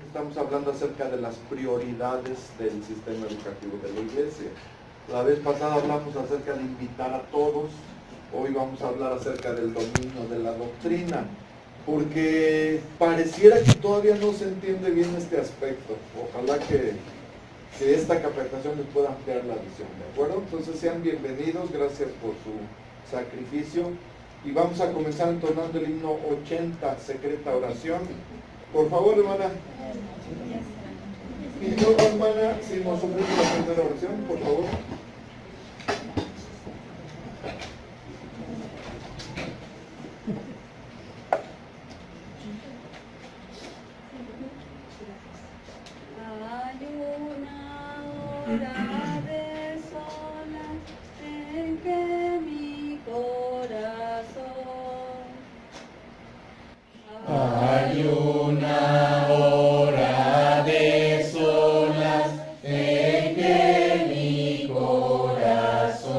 estamos hablando acerca de las prioridades del sistema educativo de la iglesia. La vez pasada hablamos acerca de invitar a todos, hoy vamos a hablar acerca del dominio de la doctrina, porque pareciera que todavía no se entiende bien este aspecto. Ojalá que esta capacitación les pueda ampliar la visión, ¿de acuerdo? Entonces sean bienvenidos, gracias por su sacrificio. Y vamos a comenzar entonando el himno 80, Secreta Oración. Por favor, hermana. Y luego, hermana, si nos ofrece la primera oración, por favor. Hay una hora de solas en que mi corazón. Hay una hora de solas en que mi corazón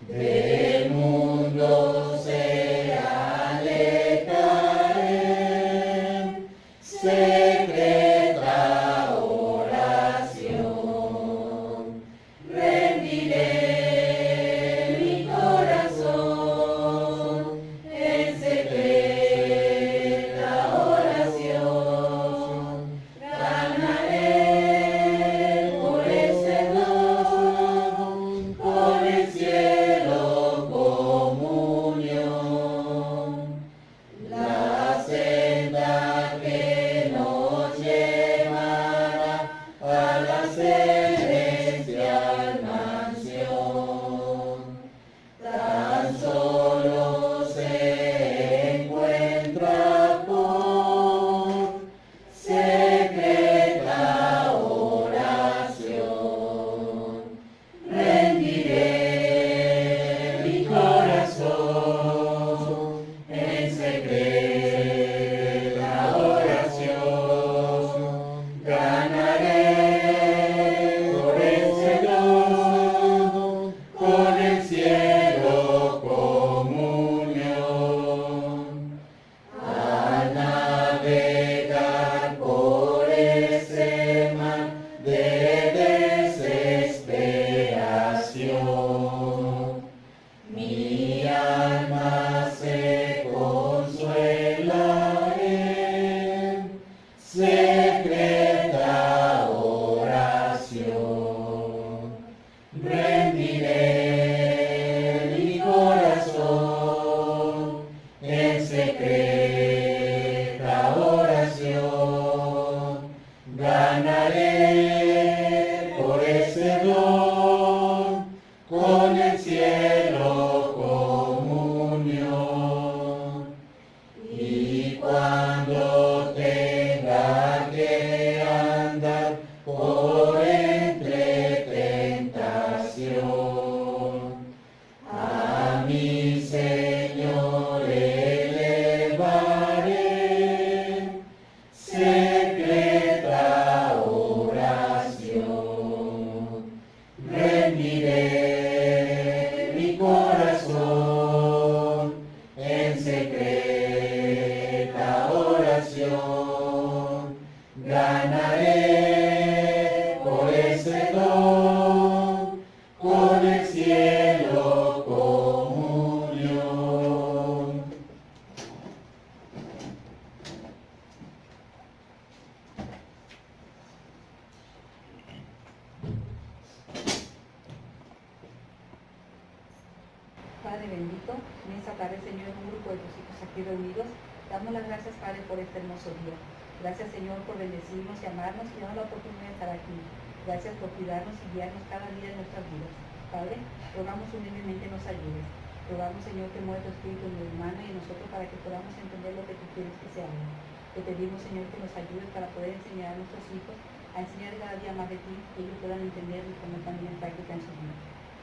del mundo se alejará en secreta oración. Rendiré mi corazón en secreta oración. Ganaré por ese don con el cielo comunión. La senda que nos llevará a la celestial mansión tan solo se encuentra por secreta oración. Rendiré mi corazón en secreta oración. Ganaré por ese don con el cielo comunión. Al navegar por ese mar de desesperación, mi alma se consuela en secreta oración. Rendiré mi corazón en secreta oración. Ganaré por ese don con el cielo comunión. Y cuando tenga que andar por entre tentación, a mi Señor elevaré secreta oración. Rendiré mi corazón en secreta oración. Ganaré por ese don con el cielo comunión. Padre bendito, en esta tarde, Señor, un grupo de tus hijos aquí reunidos, damos las gracias, Padre, por este hermoso día. Gracias, Señor, por bendecirnos y amarnos y darnos la oportunidad de estar aquí. Gracias por cuidarnos y guiarnos cada día de nuestras vidas. Padre, rogamos humildemente nos ayudes. Rogamos, Señor, que mueva tu espíritu en mi hermana y en nosotros para que podamos entender lo que tú quieres que se haga. Te pedimos, Señor, que nos ayudes para poder enseñar a nuestros hijos a enseñar cada día más de ti, que ellos puedan entender y poner también en práctica en su vida.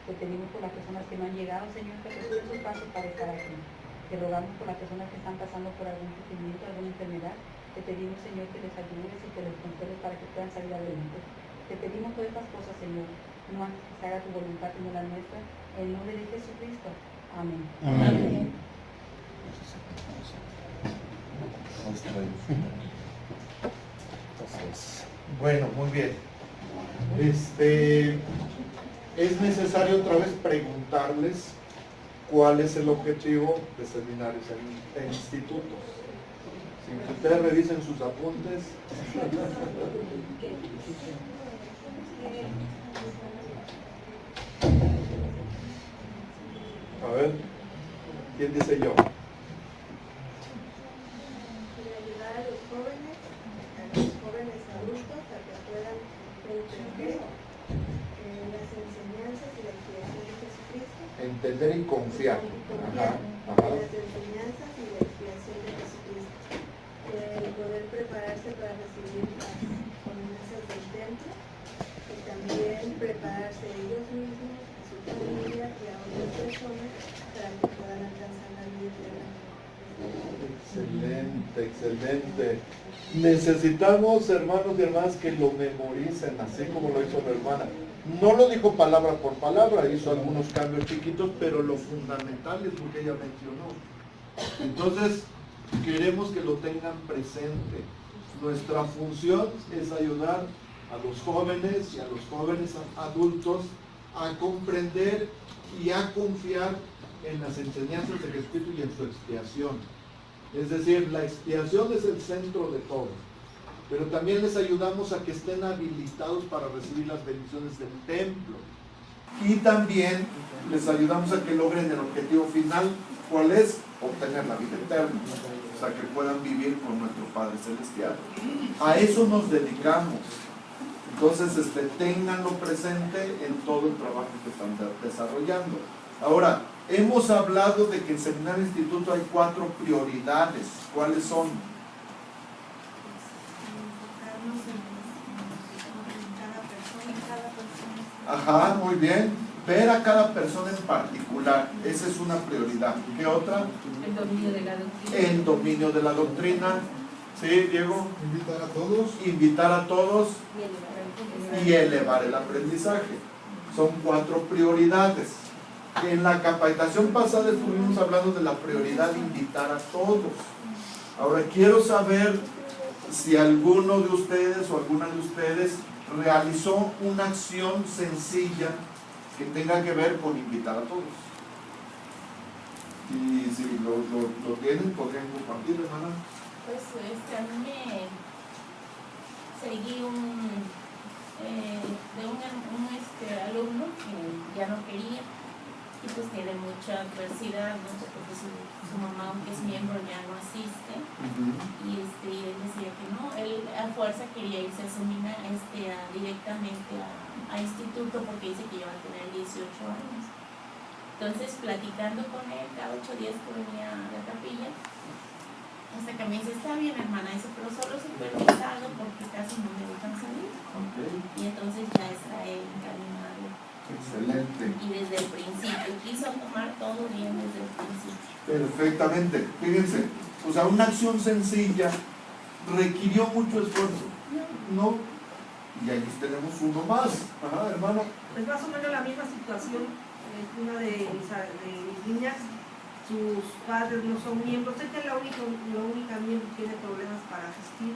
Te pedimos por las personas que no han llegado, Señor, que apresures sus pasos para estar aquí. Te rogamos por las personas que están pasando por algún sufrimiento, alguna enfermedad. Te pedimos, Señor, que les ayudes y que les consueles para que puedan salir adelante. Te pedimos todas estas cosas, Señor, no antes que se haga tu voluntad sino la nuestra, en el nombre de Jesucristo. Amén. Amén. Bueno, muy bien. Es necesario otra vez preguntarles cuál es el objetivo de seminarios en institutos. Sin que ustedes revisen sus apuntes. A ver, ¿quién dice yo? Ayudar a los jóvenes adultos a que puedan entender las enseñanzas y la expiación de Jesucristo. Entender y confiar. Ajá. Las enseñanzas y la expiación de Jesucristo. Poder prepararse para recibir las promesas del templo y también prepararse ellos mismos, a su familia y a otras personas para que puedan alcanzar la vida eterna. Excelente, excelente. Necesitamos, hermanos y hermanas, que lo memoricen, así como lo hizo mi hermana. No lo dijo palabra por palabra, hizo algunos cambios chiquitos, pero lo fundamental es lo que ella mencionó. Entonces, queremos que lo tengan presente. Nuestra función es ayudar a los jóvenes y a los jóvenes adultos a comprender y a confiar en las enseñanzas de Jesucristo y en su expiación. Es decir, la expiación es el centro de todo, pero también les ayudamos a que estén habilitados para recibir las bendiciones del templo. Y también les ayudamos a que logren el objetivo final, ¿cuál es? Obtener la vida eterna, o sea, que puedan vivir con nuestro Padre Celestial. A eso nos dedicamos. Entonces, ténganlo presente en todo el trabajo que están desarrollando. Ahora, hemos hablado de que en Seminario Instituto hay 4 prioridades. ¿Cuáles son? Ajá, muy bien. Ver a cada persona en particular. Esa es una prioridad. ¿Qué otra? El dominio de la doctrina. El dominio de la doctrina. ¿Sí, Diego? Invitar a todos. Invitar a todos y elevar el aprendizaje. Son 4 prioridades. En la capacitación pasada estuvimos hablando de la prioridad de invitar a todos. Ahora quiero saber si alguno de ustedes o alguna de ustedes realizó una acción sencilla que tenga que ver con invitar a todos. Y si lo tienen, podrían compartir, hermana. Pues a mí me seguí de un alumno que ya no quería y pues tiene mucha adversidad, ¿no? Porque su mamá, aunque es miembro, ya no asiste. Y él decía que no, él a fuerza quería irse a seminar directamente a instituto porque dice que ya va a tener 18 años. Entonces, platicando con él cada 8 días que venía a la capilla, hasta que me dice, está bien, hermana, dice, pero solo supervisado porque casi no me dejan salir. Y entonces ya está él encaminado. Excelente. Y desde el principio, quiso tomar todo bien desde el principio. Perfectamente. Fíjense, o sea, una acción sencilla requirió mucho esfuerzo. ¿No? Y aquí tenemos uno más. Ajá, hermano. Pues más o menos la misma situación. Una de mis niñas, sus padres no son miembros. Sé que la única miembro que tiene problemas para asistir,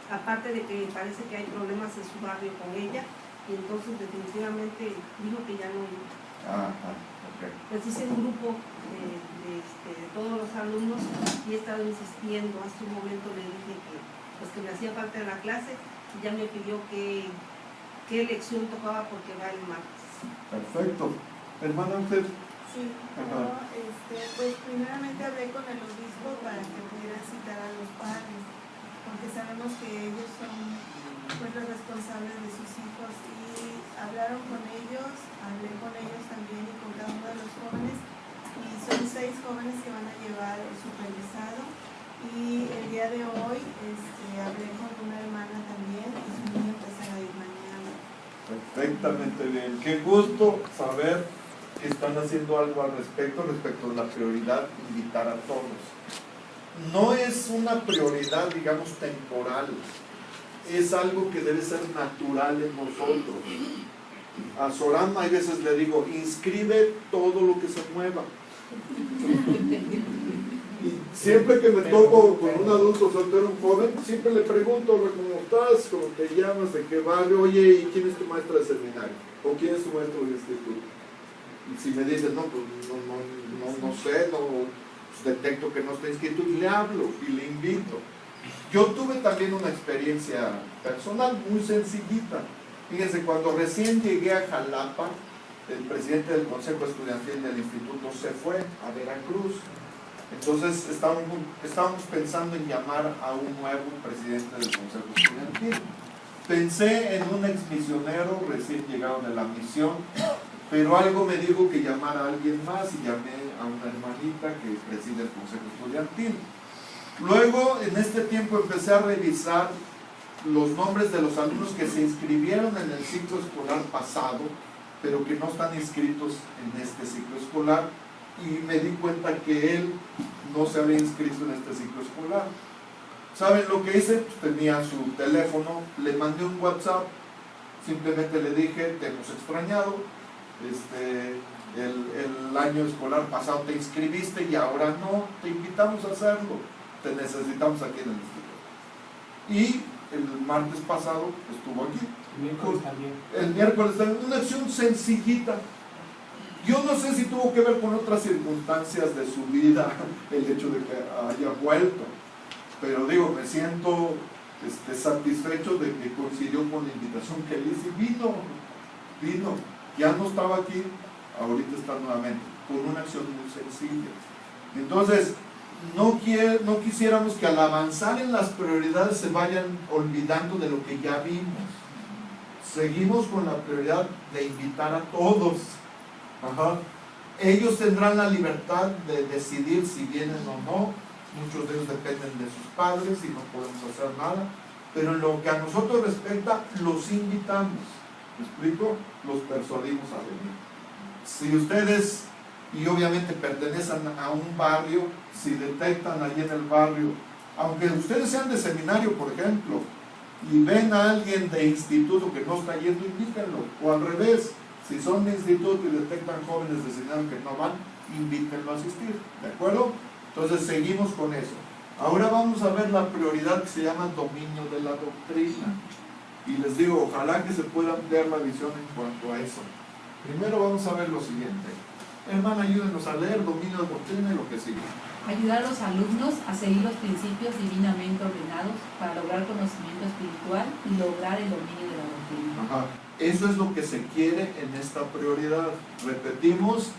aparte de que parece que hay problemas en su barrio con ella, y entonces definitivamente dijo que ya no iba. Okay. Pues hice un grupo de todos los alumnos y he estado insistiendo. Hace un momento le dije que me hacía falta en la clase y ya me pidió qué lección tocaba porque va el martes. Perfecto. Hermana, usted. Sí, pues primeramente hablé con el obispo para que pudiera citar a los padres, porque sabemos que ellos son pues los responsables de sus hijos, y hablaron con ellos, hablé con ellos también y con cada uno de los jóvenes, y son 6 jóvenes que van a llevar el supervisado, y el día de hoy hablé con una hermana también y su niño empezará a ir mañana. Perfectamente bien. Qué gusto saber que están haciendo algo al respecto de la prioridad, invitar a todos. No es una prioridad, digamos, temporal. Es algo que debe ser natural en nosotros. A Sorama hay veces le digo, inscribe todo lo que se mueva. Y Siempre que me topo con un adulto soltero, un joven, siempre le pregunto, ¿cómo estás? ¿Cómo te llamas? ¿De qué barrio? Oye, ¿y quién es tu maestra de seminario? ¿O quién es tu maestro de instituto? Y si me dicen, no, pues no sé, pues detecto que no está inscrito, y le hablo y le invito. Yo tuve también una experiencia personal muy sencillita. Fíjense, cuando recién llegué a Jalapa, el presidente del Consejo Estudiantil del instituto se fue a Veracruz. Entonces estábamos pensando en llamar a un nuevo presidente del Consejo Estudiantil. Pensé en un exmisionero recién llegado de la misión, pero algo me dijo que llamara a alguien más y llamé a una hermanita que preside el Consejo Estudiantil. Luego, en este tiempo, empecé a revisar los nombres de los alumnos que se inscribieron en el ciclo escolar pasado, pero que no están inscritos en este ciclo escolar, y me di cuenta que él no se había inscrito en este ciclo escolar. ¿Saben lo que hice? Pues tenía su teléfono, le mandé un WhatsApp, simplemente le dije, te hemos extrañado, el año escolar pasado te inscribiste y ahora no, te invitamos a hacerlo, te necesitamos aquí en el instituto. Y el martes pasado estuvo aquí. El miércoles también, una acción sencillita. Yo no sé si tuvo que ver con otras circunstancias de su vida el hecho de que haya vuelto, pero digo, me siento satisfecho de que coincidió con la invitación que le hice y vino, ya no estaba aquí, ahorita está nuevamente, con una acción muy sencilla. Entonces, no quisiéramos que al avanzar en las prioridades se vayan olvidando de lo que ya vimos. Seguimos con la prioridad de invitar a todos. Ajá. Ellos tendrán la libertad de decidir si vienen o no. Muchos de ellos dependen de sus padres y no podemos hacer nada, pero en lo que a nosotros respecta, los invitamos. ¿Me explico? Los persuadimos a venir. Si ustedes, y obviamente pertenecen a un barrio, si detectan allí en el barrio, aunque ustedes sean de seminario, por ejemplo, y ven a alguien de instituto que no está yendo, invítenlo. O al revés, si son de instituto y detectan jóvenes de seminario que no van, invítenlo a asistir. ¿De acuerdo? Entonces seguimos con eso. Ahora vamos a ver la prioridad que se llama dominio de la doctrina. Y les digo, ojalá que se pueda ampliar la visión en cuanto a eso. Primero vamos a ver lo siguiente. Hermana, ayúdenos a leer dominio de doctrina y lo que sigue. Ayudar a los alumnos a seguir los principios divinamente ordenados para lograr conocimiento espiritual y lograr el dominio de la doctrina. Ajá. Eso es lo que se quiere en esta prioridad. Repetimos,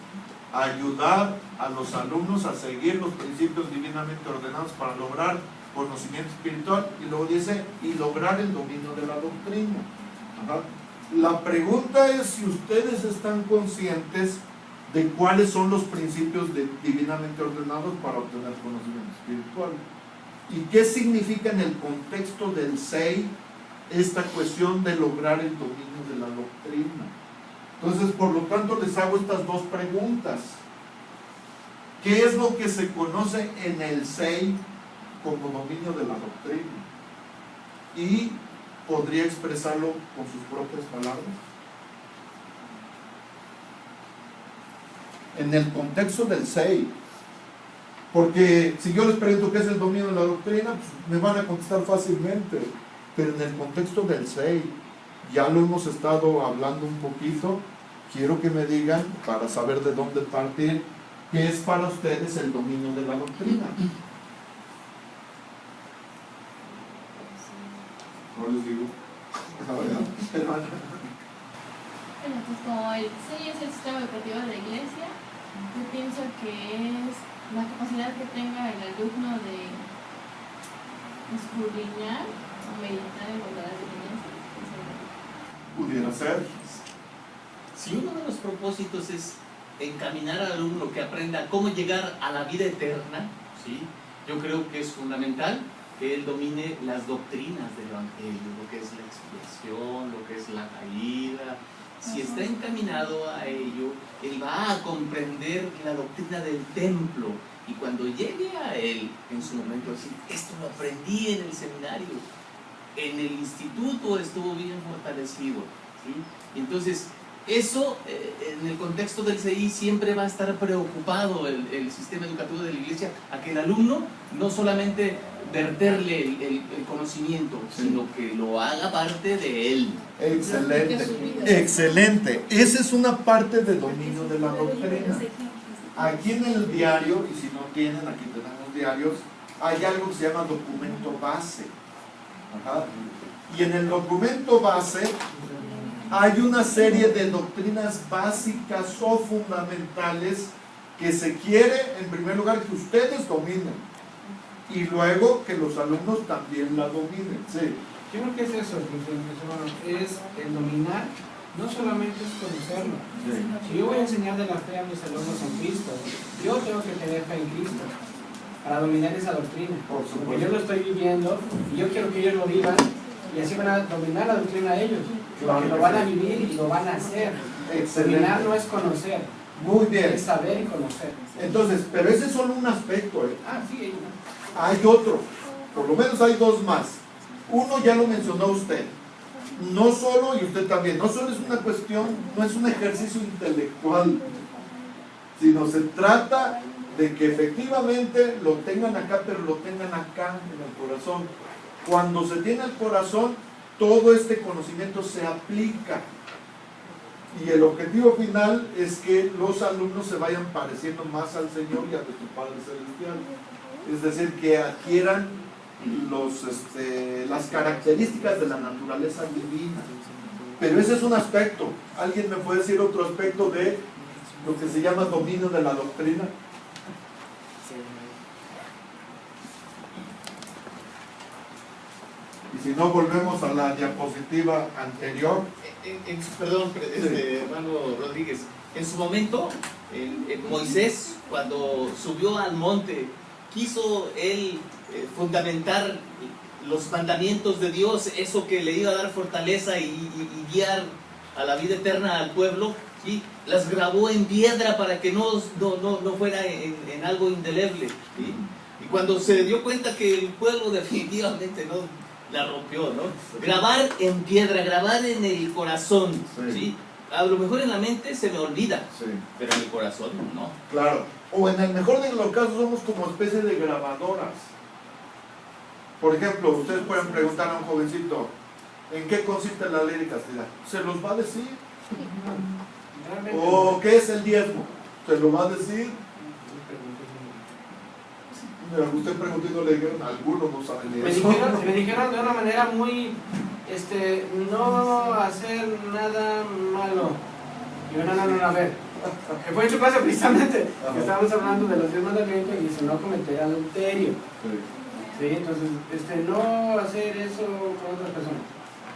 ayudar a los alumnos a seguir los principios divinamente ordenados para lograr conocimiento espiritual, y luego dice, y lograr el dominio de la doctrina. Ajá. La pregunta es si ustedes están conscientes de cuáles son los principios divinamente ordenados para obtener conocimiento espiritual. ¿Y qué significa en el contexto del SEI esta cuestión de lograr el dominio de la doctrina? Entonces, por lo tanto, les hago estas dos preguntas. ¿Qué es lo que se conoce en el SEI como dominio de la doctrina? Y podría expresarlo con sus propias palabras. En el contexto del SEI, porque si yo les pregunto qué es el dominio de la doctrina, pues me van a contestar fácilmente, pero en el contexto del SEI, ya lo hemos estado hablando un poquito, quiero que me digan, para saber de dónde partir, qué es para ustedes el dominio de la doctrina. No les digo. Bueno, pues como el SEI es el sistema educativo de la iglesia, yo pienso que es la capacidad que tenga el alumno de escudriñar o meditar en verdades divinas. Pudiera ser. Si uno de los propósitos es encaminar al alumno que aprenda cómo llegar a la vida eterna, ¿sí? Yo creo que es fundamental que él domine las doctrinas del Evangelio, lo que es la expiación, lo que es la caída. Si está encaminado a ello, él va a comprender la doctrina del templo, y cuando llegue a él en su momento decir, esto lo aprendí en el seminario, en el instituto estuvo bien fortalecido, ¿sí? Entonces Eso, en el contexto del CI, siempre va a estar preocupado el sistema educativo de la iglesia a que el alumno no solamente verterle el conocimiento, sino que lo haga parte de él. Excelente, excelente. Esa es una parte de dominio de la doctrina. Aquí en el diario, y si no tienen, aquí tenemos diarios, hay algo que se llama documento base. Ajá. Y en el documento base hay una serie de doctrinas básicas o fundamentales que se quiere, en primer lugar, que ustedes dominen y luego que los alumnos también la dominen. Sí. Yo creo que es eso, es el dominar, no solamente es conocerlo. Sí. Si yo voy a enseñar de la fe a mis alumnos en Cristo, yo tengo que tener fe en Cristo para dominar esa doctrina. Por supuesto. Porque yo lo estoy viviendo y yo quiero que ellos lo vivan y así van a dominar la doctrina ellos. Porque lo van a vivir y lo van a hacer. Excelente. Dominar no es conocer, Muy bien. es saber y conocer. Entonces, pero ese es solo un aspecto, ¿eh? Ah, sí, Hay otro, por lo menos hay dos más. Uno ya lo mencionó usted. No solo, y usted también, no solo es una cuestión, no es un ejercicio intelectual, sino se trata de que efectivamente lo tengan acá, pero lo tengan acá en el corazón. Cuando se tiene el corazón, todo este conocimiento se aplica. Y el objetivo final es que los alumnos se vayan pareciendo más al Señor y a nuestro Padre Celestial. Es decir, que adquieran las características de la naturaleza divina. Pero ese es un aspecto. ¿Alguien me puede decir otro aspecto de lo que se llama dominio de la doctrina? Y si no, volvemos a la diapositiva anterior. Perdón, hermano Rodríguez, en su momento, Moisés, cuando subió al monte, quiso él fundamentar los mandamientos de Dios, eso que le iba a dar fortaleza y guiar a la vida eterna al pueblo, ¿sí? Las grabó en piedra para que no fuera en algo indeleble, ¿sí? Y cuando se dio cuenta que el pueblo definitivamente no la rompió, ¿no? Grabar en piedra, grabar en el corazón, ¿sí? A lo mejor en la mente se me olvida, Sí. pero en el corazón no. Claro. O en el mejor de los casos somos como especie de grabadoras. Por ejemplo, ustedes pueden preguntar a un jovencito, ¿en qué consiste la ley de castidad? ¿Se los va a decir? realmente. ¿O qué es el diezmo? ¿Se lo va a decir? Mira, usted preguntó y no le dijeron, algunos no saben de eso. Me dijeron de una manera muy, no hacer nada malo. Y yo, no, a ver. Que fue en su clase precisamente, que estábamos hablando de los 10 mandamientos y dice no cometer adulterio. Sí, entonces, no hacer eso con otras personas.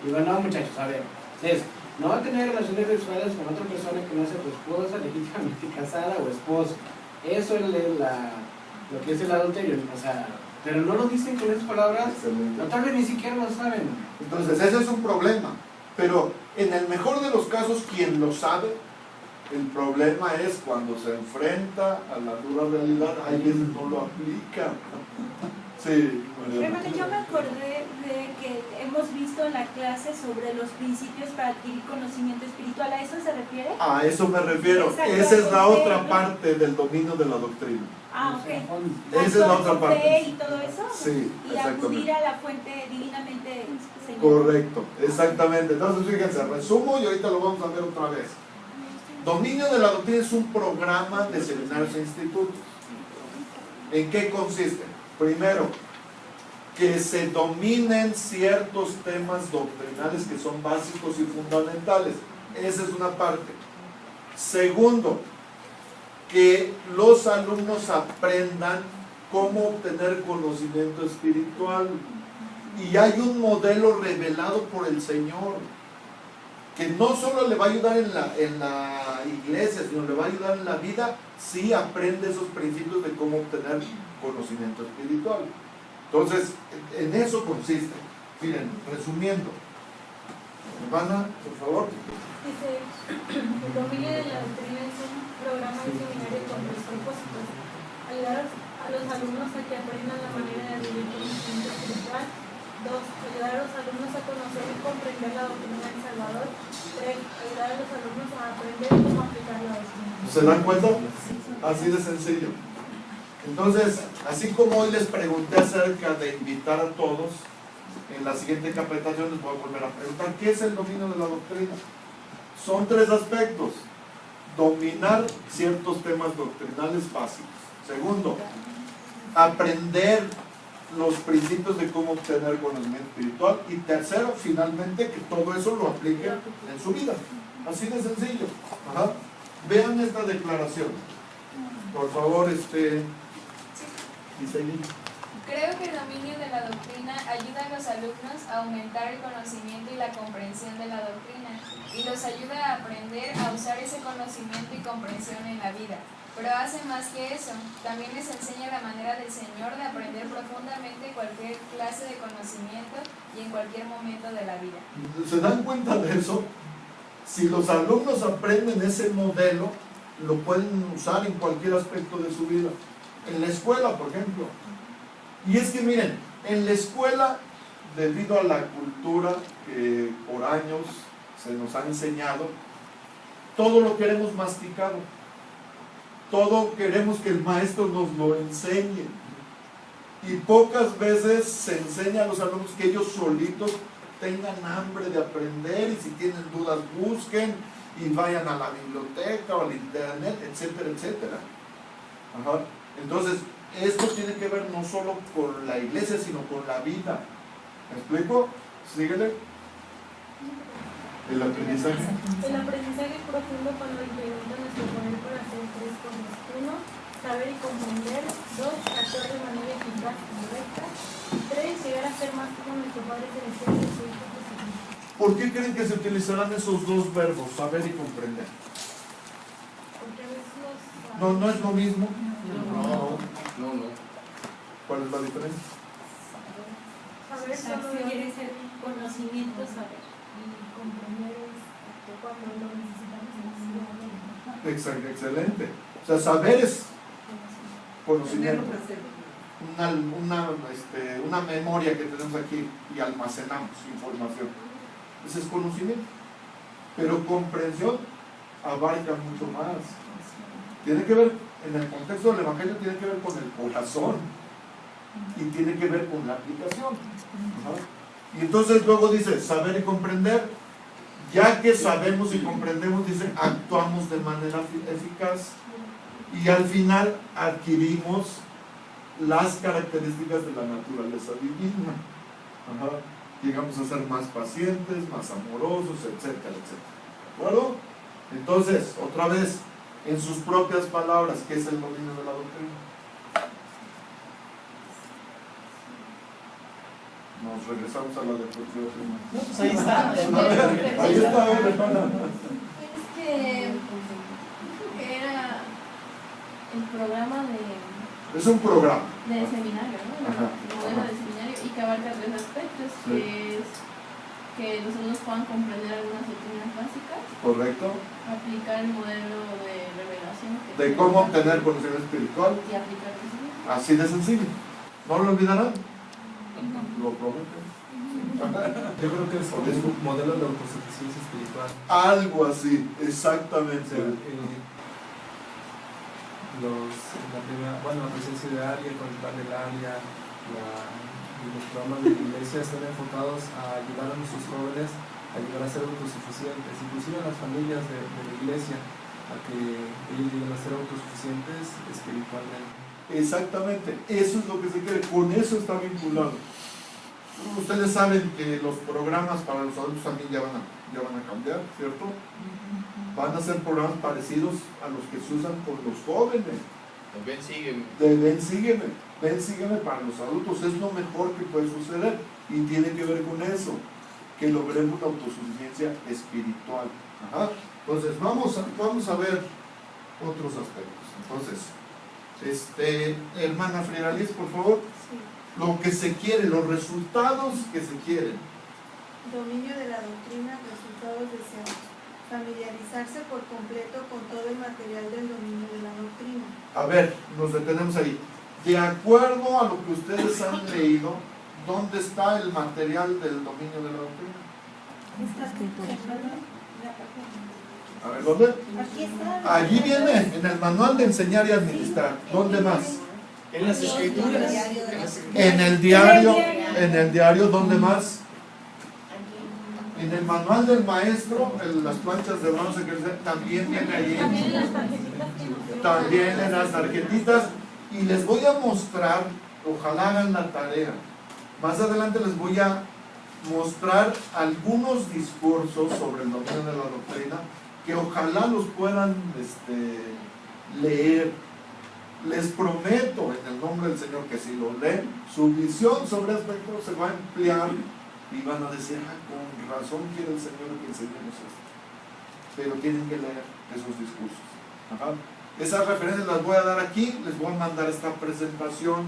Y bueno, no, muchachos, a ver, es no tener relaciones sexuales con otra persona que no sea tu esposa, legítimamente casada o esposo. Eso es lo que es el adulterio, o sea, pero no lo dicen con esas palabras, no, tal vez ni siquiera lo saben. Entonces, ese es un problema. Pero en el mejor de los casos, quien lo sabe, el problema es cuando se enfrenta a la dura realidad, hay quienes no lo aplican. Sí, Hermano, yo me acordé de que hemos visto en la clase sobre los principios para adquirir conocimiento espiritual. ¿A eso se refiere? A eso me refiero. Exacto. Esa es la otra parte del dominio de la doctrina. Ah, ok. Esa es la otra Fe parte. y todo eso. Sí, Y acudir exactamente. a la fuente divinamente señalada. Correcto, exactamente. Entonces, fíjense, resumo y ahorita lo vamos a ver otra vez. Dominio de la doctrina es un programa de seminarios e institutos. ¿En qué consiste? Primero, que se dominen ciertos temas doctrinales que son básicos y fundamentales. Esa es una parte. Segundo, que los alumnos aprendan cómo obtener conocimiento espiritual. Y hay un modelo revelado por el Señor, que no solo le va a ayudar en la iglesia, sino le va a ayudar en la vida si aprende esos principios de cómo obtener conocimiento espiritual. Entonces, en eso consiste. Miren, resumiendo. Hermana, por favor. Dice, el dominio de la doctrina es un programa de seminario con tres propósitos: ayudar a los alumnos a que aprendan la manera de vivir conocimiento espiritual, Ayudar a los alumnos a conocer y comprender la doctrina del Salvador. 3. Ayudar a los alumnos a aprender cómo aplicar la doctrina. ¿Se dan cuenta? Así de sencillo. Entonces, así como hoy les pregunté acerca de invitar a todos, en la siguiente capacitación les voy a volver a preguntar, ¿qué es el dominio de la doctrina? Son 3 aspectos. Dominar ciertos temas doctrinales básicos. Segundo, aprender los principios de cómo obtener conocimiento espiritual. Y tercero, finalmente, que todo eso lo aplique en su vida. Así de sencillo. Ajá. Vean esta declaración. Por favor, dice ahí. Creo que el dominio de la doctrina ayuda a los alumnos a aumentar el conocimiento y la comprensión de la doctrina y los ayuda a aprender a usar ese conocimiento y comprensión en la vida. Pero hace más que eso, también les enseña la manera del Señor de aprender profundamente cualquier clase de conocimiento y en cualquier momento de la vida. ¿Se dan cuenta de eso? Si los alumnos aprenden ese modelo, lo pueden usar en cualquier aspecto de su vida. En la escuela, por ejemplo. Y es que miren, en la escuela, debido a la cultura que por años se nos ha enseñado, todo lo queremos masticado. Todo queremos que el maestro nos lo enseñe. Y pocas veces se enseña a los alumnos que ellos solitos tengan hambre de aprender, y si tienen dudas busquen y vayan a la biblioteca o al internet, etcétera, etcétera. Ajá. Entonces, esto tiene que ver no solo con la iglesia, sino con la vida. ¿Me explico? Síguele. El aprendizaje. El aprendizaje es profundo cuando incrementa nuestro poder para hacer 3 cosas. 1. Saber y comprender. 2. Actuar de manera eficaz y correcta. 3. Llegar a ser más como nuestro Padre Celestial y su Hijo Jesucristo. ¿Por qué creen que se utilizarán esos 2 verbos, saber y comprender? Porque a veces los... No es lo mismo. No. ¿Cuál es la diferencia? Saber solo quiere ser conocimiento, saber. y comprender es cuando lo necesitamos en la vida. Exacto, excelente. O sea, saber es conocimiento. Una memoria que tenemos aquí y almacenamos información. Ese es conocimiento. Pero comprensión abarca mucho más. Tiene que ver, en el contexto del Evangelio, tiene que ver con el corazón y tiene que ver con la aplicación. Ajá. Y entonces luego dice, saber y comprender. Ya que sabemos y comprendemos, dice, actuamos de manera eficaz. Y al final adquirimos las características de la naturaleza divina. Ajá. Llegamos a ser más pacientes, más amorosos, etcétera, etcétera. ¿De acuerdo? Entonces, otra vez, en sus propias palabras, ¿qué es el dominio de la doctrina? Nos regresamos a la diapositiva primera. No, pues ahí está. Ahí está, hermana. Es que era el programa Es un programa. de seminario, ¿no? Ajá. El modelo de seminario, y que abarca 3 aspectos, Sí. que es que los alumnos puedan comprender algunas doctrinas básicas, ¿Correcto? aplicar el modelo de revelación que De cómo obtener conocimiento espiritual. y aplicar el seminario. Así de sencillo. ¿No lo olvidarán? Lo prometo. Yo creo que es un modelo de autosuficiencia espiritual. Algo así, exactamente. La presencia diaria, con el plan del área, y los programas de la iglesia están enfocados a ayudar a nuestros jóvenes a llegar a ser autosuficientes, inclusive a las familias de la iglesia, a que ellos lleguen a ser autosuficientes espiritualmente. Exactamente, eso es lo que se quiere, con eso está vinculado. Ustedes saben que los programas para los adultos también ya van a cambiar, ¿cierto? Van a ser programas parecidos a los que se usan con los jóvenes. Ven, sígueme. Ven, sígueme para los adultos, es lo mejor que puede suceder y tiene que ver con eso, que logremos la autosuficiencia espiritual. Ajá. Entonces, vamos a ver otros aspectos. Entonces, hermana Frieralis, por favor. Sí. Lo que se quiere, los resultados que se quieren. Dominio de la doctrina, resultados deseados. Familiarizarse por completo con todo el material del dominio de la doctrina. A ver, nos detenemos ahí. De acuerdo a lo que ustedes han leído, ¿dónde está el material del dominio de la doctrina? A ver, ¿dónde? Aquí está. Allí viene, en el manual de enseñar y administrar. ¿Dónde más? En las escrituras. En el diario, ¿dónde más? En el manual del maestro, en las planchas de bronce que también viene allí. También en las tarjetitas. Y les voy a mostrar, ojalá hagan la tarea. Más adelante les voy a mostrar algunos discursos sobre el dominio de la doctrina que ojalá los puedan leer. Les prometo en el nombre del Señor que si lo leen, su visión sobre el aspecto se va a ampliar y van a decir, con razón quiere el Señor que enseñemos esto. Pero tienen que leer esos discursos. Ajá. Esas referencias las voy a dar aquí, les voy a mandar esta presentación,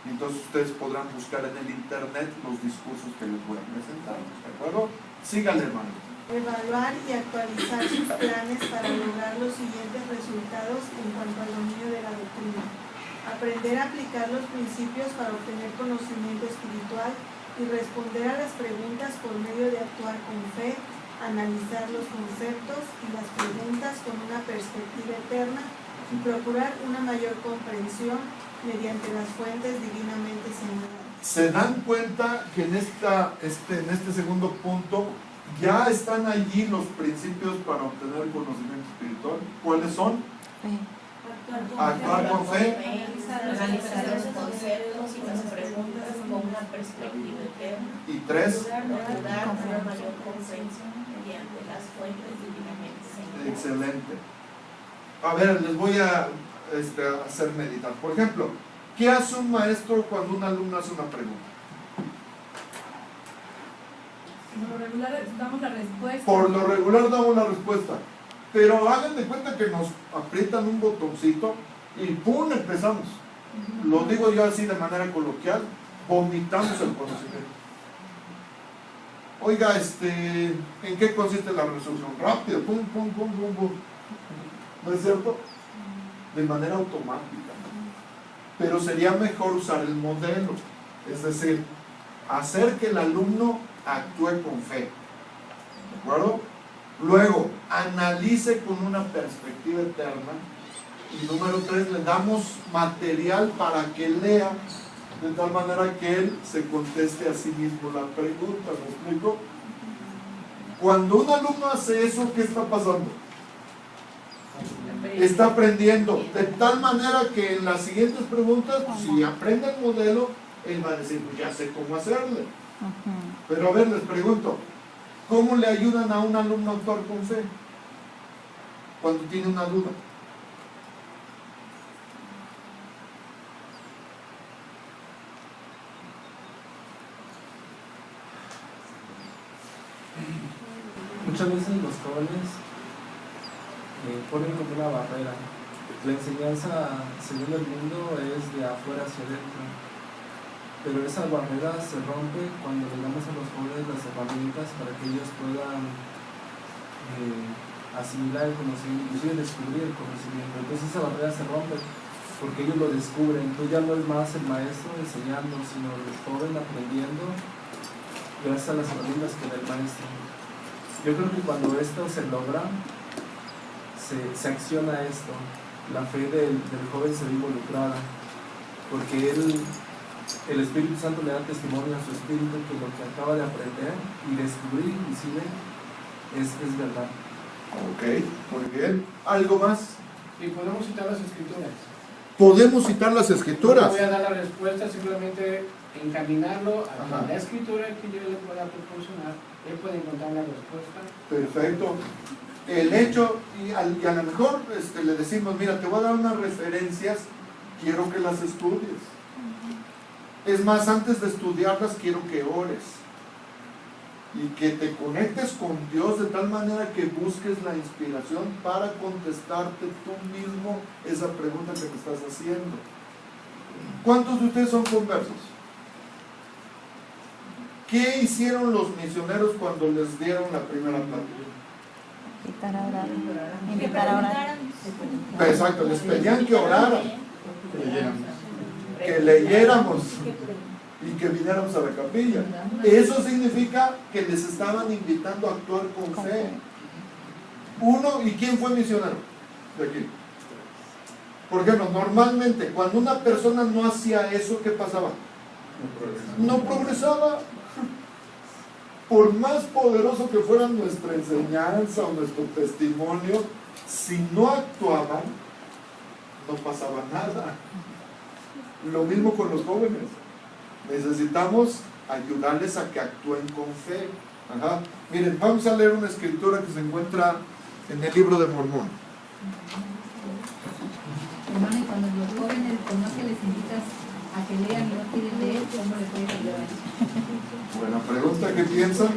entonces ustedes podrán buscar en el internet los discursos que les voy a presentar. ¿De acuerdo? Síganle, hermano. Evaluar y actualizar sus planes para lograr los siguientes resultados en cuanto al dominio de la doctrina. Aprender a aplicar los principios para obtener conocimiento espiritual y responder a las preguntas por medio de actuar con fe, analizar los conceptos y las preguntas con una perspectiva eterna y procurar una mayor comprensión mediante las fuentes divinamente señaladas. Se dan cuenta que en este segundo punto ya están allí los principios para obtener conocimiento espiritual. ¿Cuáles son? Actuar con fe. Analizar los conceptos y las preguntas con una perspectiva eterna. Y 3. Procurar una mayor comprensión mediante las fuentes divinamente señaladas. Excelente. A ver, les voy a hacer meditar. Por ejemplo, ¿qué hace un maestro cuando un alumno hace una pregunta? Por lo regular damos la respuesta. Por lo regular damos la respuesta. Pero hagan de cuenta que nos aprietan un botoncito y ¡pum! Empezamos. Lo digo yo así de manera coloquial, vomitamos el conocimiento. Oiga, ¿en qué consiste la resolución? Rápido, pum, pum, pum, pum, pum. ¿No es cierto? De manera automática. Pero sería mejor usar el modelo, es decir, hacer que el alumno actúe con fe. ¿De acuerdo? Luego, analice con una perspectiva eterna. Y número 3, le damos material para que lea, de tal manera que él se conteste a sí mismo la pregunta. ¿Me explico? Cuando un alumno hace eso, ¿qué está pasando? Está aprendiendo, de tal manera que en las siguientes preguntas, si aprende el modelo, él va a decir, pues ya sé cómo hacerle. Pero a ver, les pregunto, ¿cómo le ayudan a un alumno a actuar con fe? Cuando tiene una duda. Muchas veces los jóvenes ponen como una barrera. La enseñanza según el mundo es de afuera hacia adentro, pero esa barrera se rompe cuando le damos a los jóvenes las herramientas para que ellos puedan asimilar el conocimiento, inclusive descubrir el conocimiento. Entonces esa barrera se rompe porque ellos lo descubren. Tú ya no es más el maestro enseñando, sino el joven aprendiendo gracias a las herramientas que da el maestro. Yo creo que cuando esto se logra, se acciona esto, la fe del joven se ve involucrada, porque el Espíritu Santo le da testimonio a su espíritu que lo que acaba de aprender y descubrir inclusive es verdad. Ok, muy bien. ¿Algo más? Y podemos citar las escrituras. Podemos citar las escrituras. No voy a dar la respuesta, simplemente encaminarlo a Ajá. la escritura que yo le pueda proporcionar. Él puede encontrar la respuesta. Perfecto. El hecho, y a lo mejor le decimos, mira, te voy a dar unas referencias, quiero que las estudies. Es más, antes de estudiarlas, quiero que ores. Y que te conectes con Dios de tal manera que busques la inspiración para contestarte tú mismo esa pregunta que te estás haciendo. ¿Cuántos de ustedes son conversos? ¿Qué hicieron los misioneros cuando les dieron la primera plática? Invitar a orar. Exacto, les pedían que oraran, que leyéramos. y que viniéramos a la capilla. Eso significa que les estaban invitando a actuar con fe. Uno, ¿y quién fue misionero? De aquí. Por ejemplo, normalmente cuando una persona no hacía eso, ¿qué pasaba? No progresaba. Por más poderoso que fuera nuestra enseñanza o nuestro testimonio, si no actuaban, no pasaba nada. Lo mismo con los jóvenes. Necesitamos ayudarles a que actúen con fe. Ajá. Miren, vamos a leer una escritura que se encuentra en el libro de Mormón. Hermano, y cuando los jóvenes conocen, les invitas a que lean y no quieren leer, ¿cómo les puedes ayudar? Buena pregunta, ¿qué piensan? O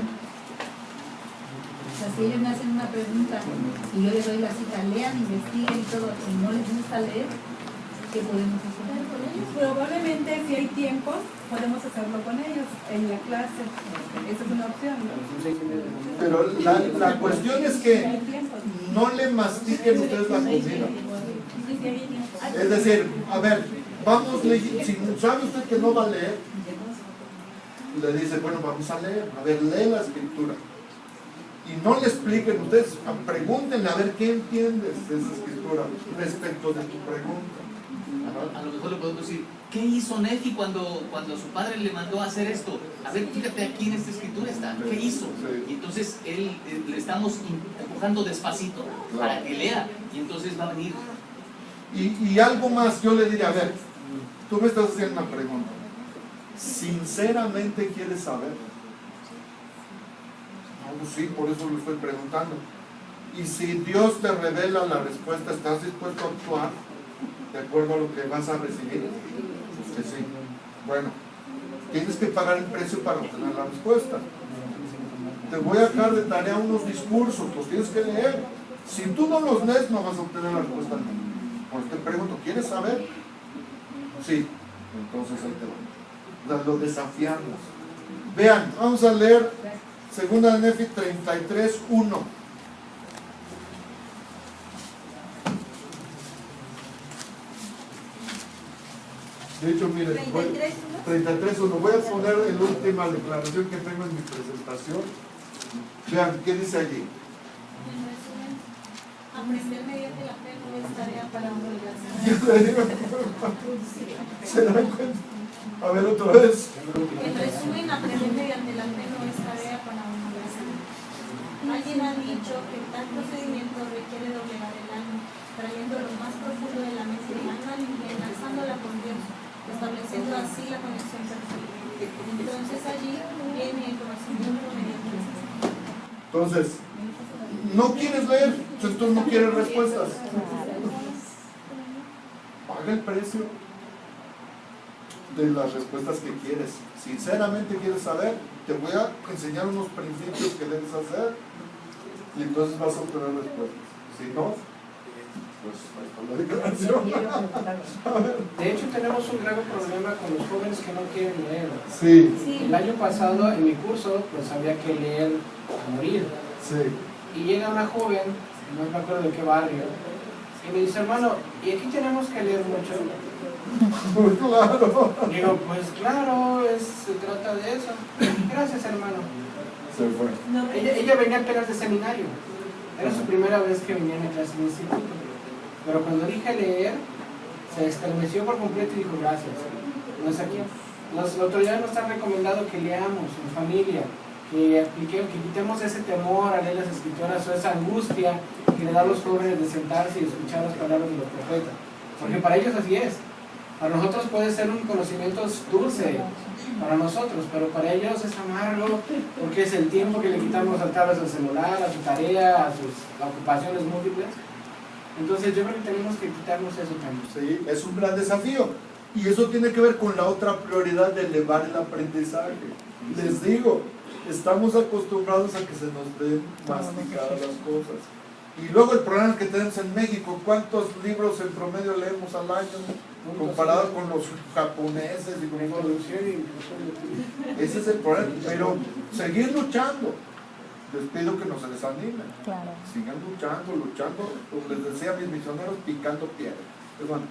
sea, si ellos me hacen una pregunta y yo les doy la cita, lean, investiguen y todo, y no les gusta leer, ¿qué podemos hacer con ellos? Probablemente si hay tiempo podemos hacerlo con ellos en la clase. Esa es una opción, ¿no? Pero la cuestión es que no le mastiquen ustedes la comida. Es decir, a ver, vamos leyendo. Si sabe usted que no va a leer, le dice, bueno, vamos a leer. A ver, lee la escritura. Y no le expliquen ustedes, pregúntenle a ver qué entiendes de esa escritura respecto de tu pregunta. A lo mejor le podemos decir, ¿qué hizo Nefi cuando su padre le mandó a hacer esto? A ver, fíjate aquí en esta escritura está, ¿qué hizo? Y entonces le estamos empujando despacito para que lea, y entonces va a venir. Y algo más, yo le diría, a ver, tú me estás haciendo una pregunta. ¿Sinceramente quieres saber? No, pues sí, por eso lo estoy preguntando. Y si Dios te revela la respuesta, ¿estás dispuesto a actuar de acuerdo a lo que vas a recibir? Pues que sí. Bueno, tienes que pagar el precio para obtener la respuesta. Te voy a dejar de tarea unos discursos, los tienes que leer. Si tú no los lees, no vas a obtener la respuesta. Pues te pregunto, ¿quieres saber? Sí. Entonces ahí te va. Lo desafiamos. Vean, vamos a leer 2 de Nefi 33:1. De hecho, miren, 33:1. Voy a poner la última declaración que tengo en mi presentación. Vean, ¿qué dice allí? En resumen, aprender mediante la fe no es tarea para una universidad. ¿Se dan cuenta? A ver, otra vez. En resumen, aprender mediante la fe no es tarea para una universidad. Alguien ha dicho que tal procedimiento requiere doblegar el alma, trayendo lo más profundo de la mente humana y enlazándola con Dios, estableciendo así la conexión perfecta. Entonces allí viene el conocimiento mediante la fe. Entonces, no quieres leer, entonces no quieres respuestas. Paga el precio de las respuestas que quieres. Sinceramente quieres saber, te voy a enseñar unos principios que debes hacer y entonces vas a obtener respuestas. Si no, pues con la declaración. De hecho, tenemos un grave problema con los jóvenes que no quieren leer. Sí. El año pasado en mi curso pues había que leer a morir. Sí. Y llega una joven, no me acuerdo de qué barrio, y me dice, hermano, ¿y aquí tenemos que leer mucho? Pues claro. Digo, pues claro, se trata de eso. Gracias, hermano. Se fue. Ella venía apenas de seminario. Era su primera vez que venía en clase de instituto. Pero cuando dije leer, se estremeció por completo y dijo, gracias. No es aquí. La autoridad nos ha recomendado que leamos en familia, que quitemos ese temor a leer las escrituras o esa angustia que le da a los jóvenes de sentarse y escuchar las palabras de los profetas. Porque para ellos así es. Para nosotros puede ser un conocimiento dulce, para nosotros, pero para ellos es amargo, porque es el tiempo que le quitamos tal vez al celular, a su tarea, a sus ocupaciones múltiples. Entonces yo creo que tenemos que quitarnos eso también. Sí, es un gran desafío. Y eso tiene que ver con la otra prioridad de elevar el aprendizaje. Les digo, estamos acostumbrados a que se nos den masticadas las cosas. Y luego el problema que tenemos en México, ¿cuántos libros en promedio leemos al año? Comparado con los japoneses y con todo. Ese es el problema. Pero seguir luchando. Les pido que no se desanimen. Claro. Sigan luchando. Como les decía a mis misioneros, picando piedra. Bueno,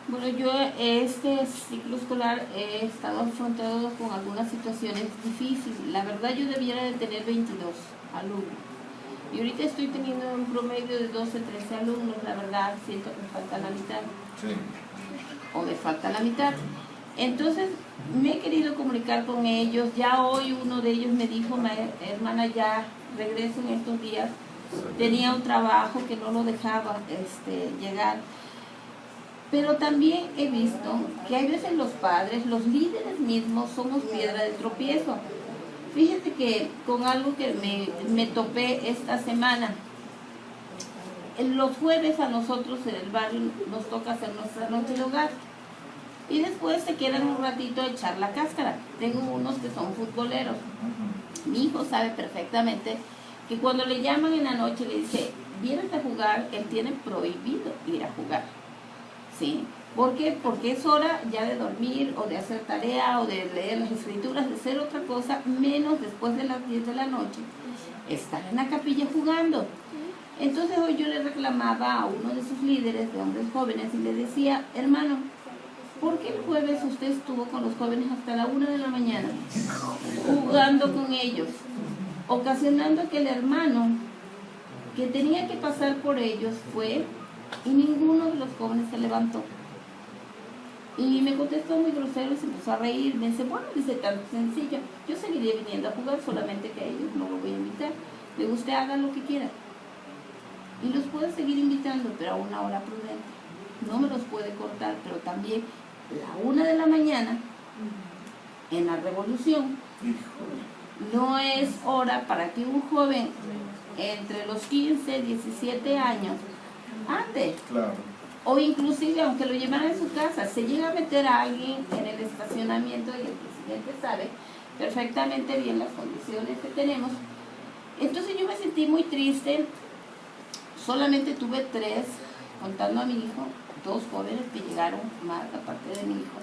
Bueno, yo este ciclo escolar he estado afrontado con algunas situaciones difíciles. La verdad yo debiera de tener 22 alumnos. Y ahorita estoy teniendo un promedio de 12, 13 alumnos. La verdad siento que me falta la mitad. Sí. O me falta la mitad. Entonces me he querido comunicar con ellos. Ya hoy uno de ellos me dijo, hermana, ya regreso en estos días. Tenía un trabajo que no lo dejaba llegar. Pero también he visto que hay veces los padres, los líderes mismos, somos piedra de tropiezo. Fíjate que con algo que me topé esta semana, en los jueves a nosotros en el barrio nos toca hacer nuestra noche de hogar. Y después se quedan un ratito a echar la cáscara. Tengo unos que son futboleros. Mi hijo sabe perfectamente que cuando le llaman en la noche le dice, vienes a jugar, él tiene prohibido ir a jugar. ¿Sí? ¿Por qué? Porque es hora ya de dormir o de hacer tarea o de leer las escrituras, de hacer otra cosa, menos después de las 10 de la noche, estar en la capilla jugando. Entonces hoy yo le reclamaba a uno de sus líderes de hombres jóvenes y le decía, hermano, ¿por qué el jueves usted estuvo con los jóvenes hasta la 1 de la mañana jugando con ellos, ocasionando que el hermano que tenía que pasar por ellos fue y ninguno de los jóvenes se levantó? Y me contestó muy grosero y se empezó a reír. Me dice, bueno, dice, tan sencillo, yo seguiré viniendo a jugar, solamente que a ellos no los voy a invitar. Le digo, usted haga lo que quiera. Y los puede seguir invitando, pero a una hora prudente. No me los puede cortar, pero también la 1 de la mañana, en la revolución, no es hora para que un joven entre los 15 y 17 años ande. Claro. O inclusive, aunque lo llevaran en su casa, se llega a meter a alguien en el estacionamiento y el presidente sabe perfectamente bien las condiciones que tenemos. Entonces yo me sentí muy triste. Solamente tuve 3, contando a mi hijo, 2 jóvenes que llegaron más aparte de mi hijo.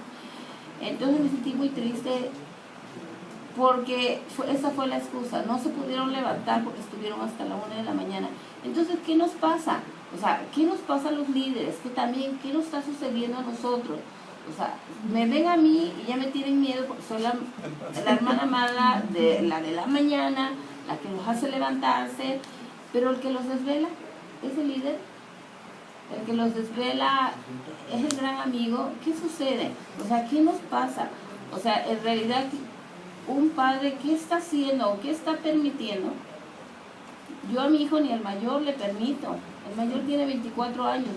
Entonces me sentí muy triste porque esa fue la excusa. No se pudieron levantar porque estuvieron hasta la 1 de la mañana. Entonces, ¿qué nos pasa? O sea, ¿qué nos pasa a los líderes? ¿Qué nos está sucediendo a nosotros? O sea, me ven a mí y ya me tienen miedo porque soy la hermana mala, la de la mañana, la que los hace levantarse, pero el que los desvela es el líder. El que los desvela es el gran amigo. ¿Qué sucede? O sea, ¿qué nos pasa? O sea, en realidad, un padre, ¿qué está haciendo o qué está permitiendo? Yo a mi hijo ni al mayor le permito. El mayor tiene 24 años.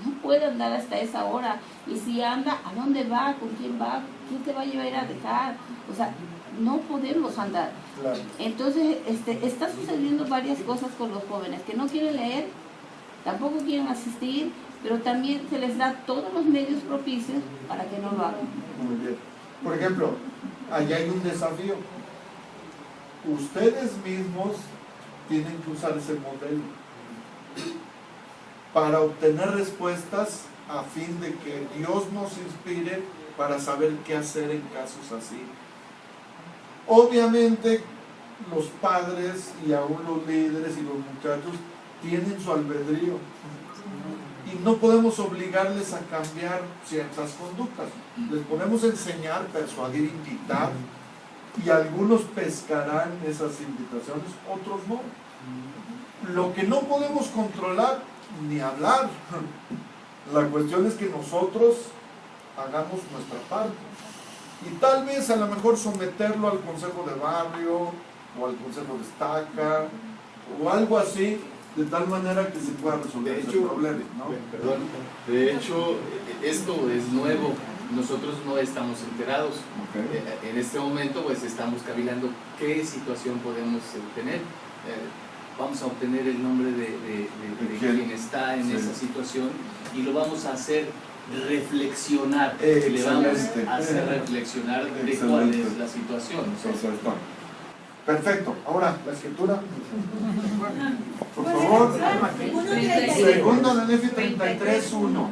No puede andar hasta esa hora. Y si anda, ¿a dónde va? ¿Con quién va? ¿Quién te va a llevar a dejar? O sea, no podemos andar. Claro. Entonces, está sucediendo varias cosas con los jóvenes que no quieren leer, tampoco quieren asistir, pero también se les da todos los medios propicios para que no lo hagan. Muy bien. Por ejemplo, allá hay un desafío. Ustedes mismos tienen que usar ese modelo para obtener respuestas a fin de que Dios nos inspire para saber qué hacer en casos así. Obviamente los padres y aún los líderes y los muchachos tienen su albedrío y no podemos obligarles a cambiar ciertas conductas. Les podemos enseñar, persuadir, invitar, y algunos pescarán esas invitaciones, otros no. Lo que no podemos controlar ni hablar, la cuestión es que nosotros hagamos nuestra parte y tal vez a lo mejor someterlo al consejo de barrio o al consejo de estaca o algo así, de tal manera que se pueda resolver ese problema, ¿no? Perdón, de hecho esto es nuevo, nosotros no estamos enterados. Okay. En este momento pues estamos cavilando qué situación podemos obtener. Vamos a obtener el nombre de quien está en esa situación y lo vamos a hacer reflexionar. Le vamos a hacer reflexionar de cuál es la situación. Perfecto. Ahora, la escritura. Por favor. Segunda de Nefi 33:1.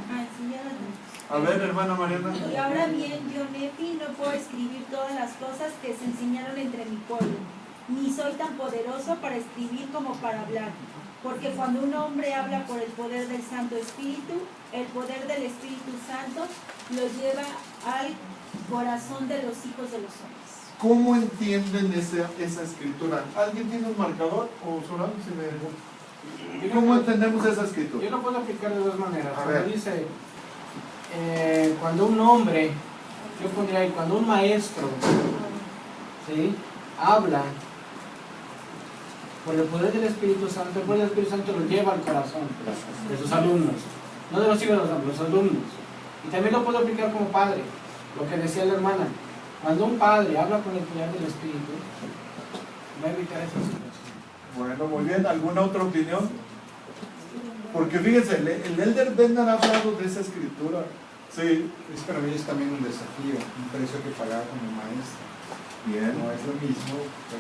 A ver, hermana Mariana. Y ahora bien, yo, Nefi, no puedo escribir todas las cosas que se enseñaron entre mi pueblo, ni soy tan poderoso para escribir como para hablar. Porque cuando un hombre habla por el poder del Santo Espíritu, el poder del Espíritu Santo lo lleva al corazón de los hijos de los hombres. ¿Cómo entienden esa escritura? ¿Alguien tiene un marcador? ¿O Során se me... ¿Cómo entendemos esa escritura? Yo lo puedo aplicar de dos maneras. A Cuando ver. dice, cuando un hombre, yo pondría ahí, cuando un maestro, ¿sí?, habla por el poder del Espíritu Santo, el poder del Espíritu Santo lo lleva al corazón de sus alumnos, no de los hijos de los alumnos. Y también lo puedo aplicar como padre, lo que decía la hermana. Cuando un padre habla con el poder del Espíritu, va a evitar esa situación. Bueno, muy bien. ¿Alguna otra opinión? Porque fíjense, el Elder Bender ha hablado de esa escritura. Sí. Es para mí es también un desafío, un precio que pagar como maestro. Bien. No es lo mismo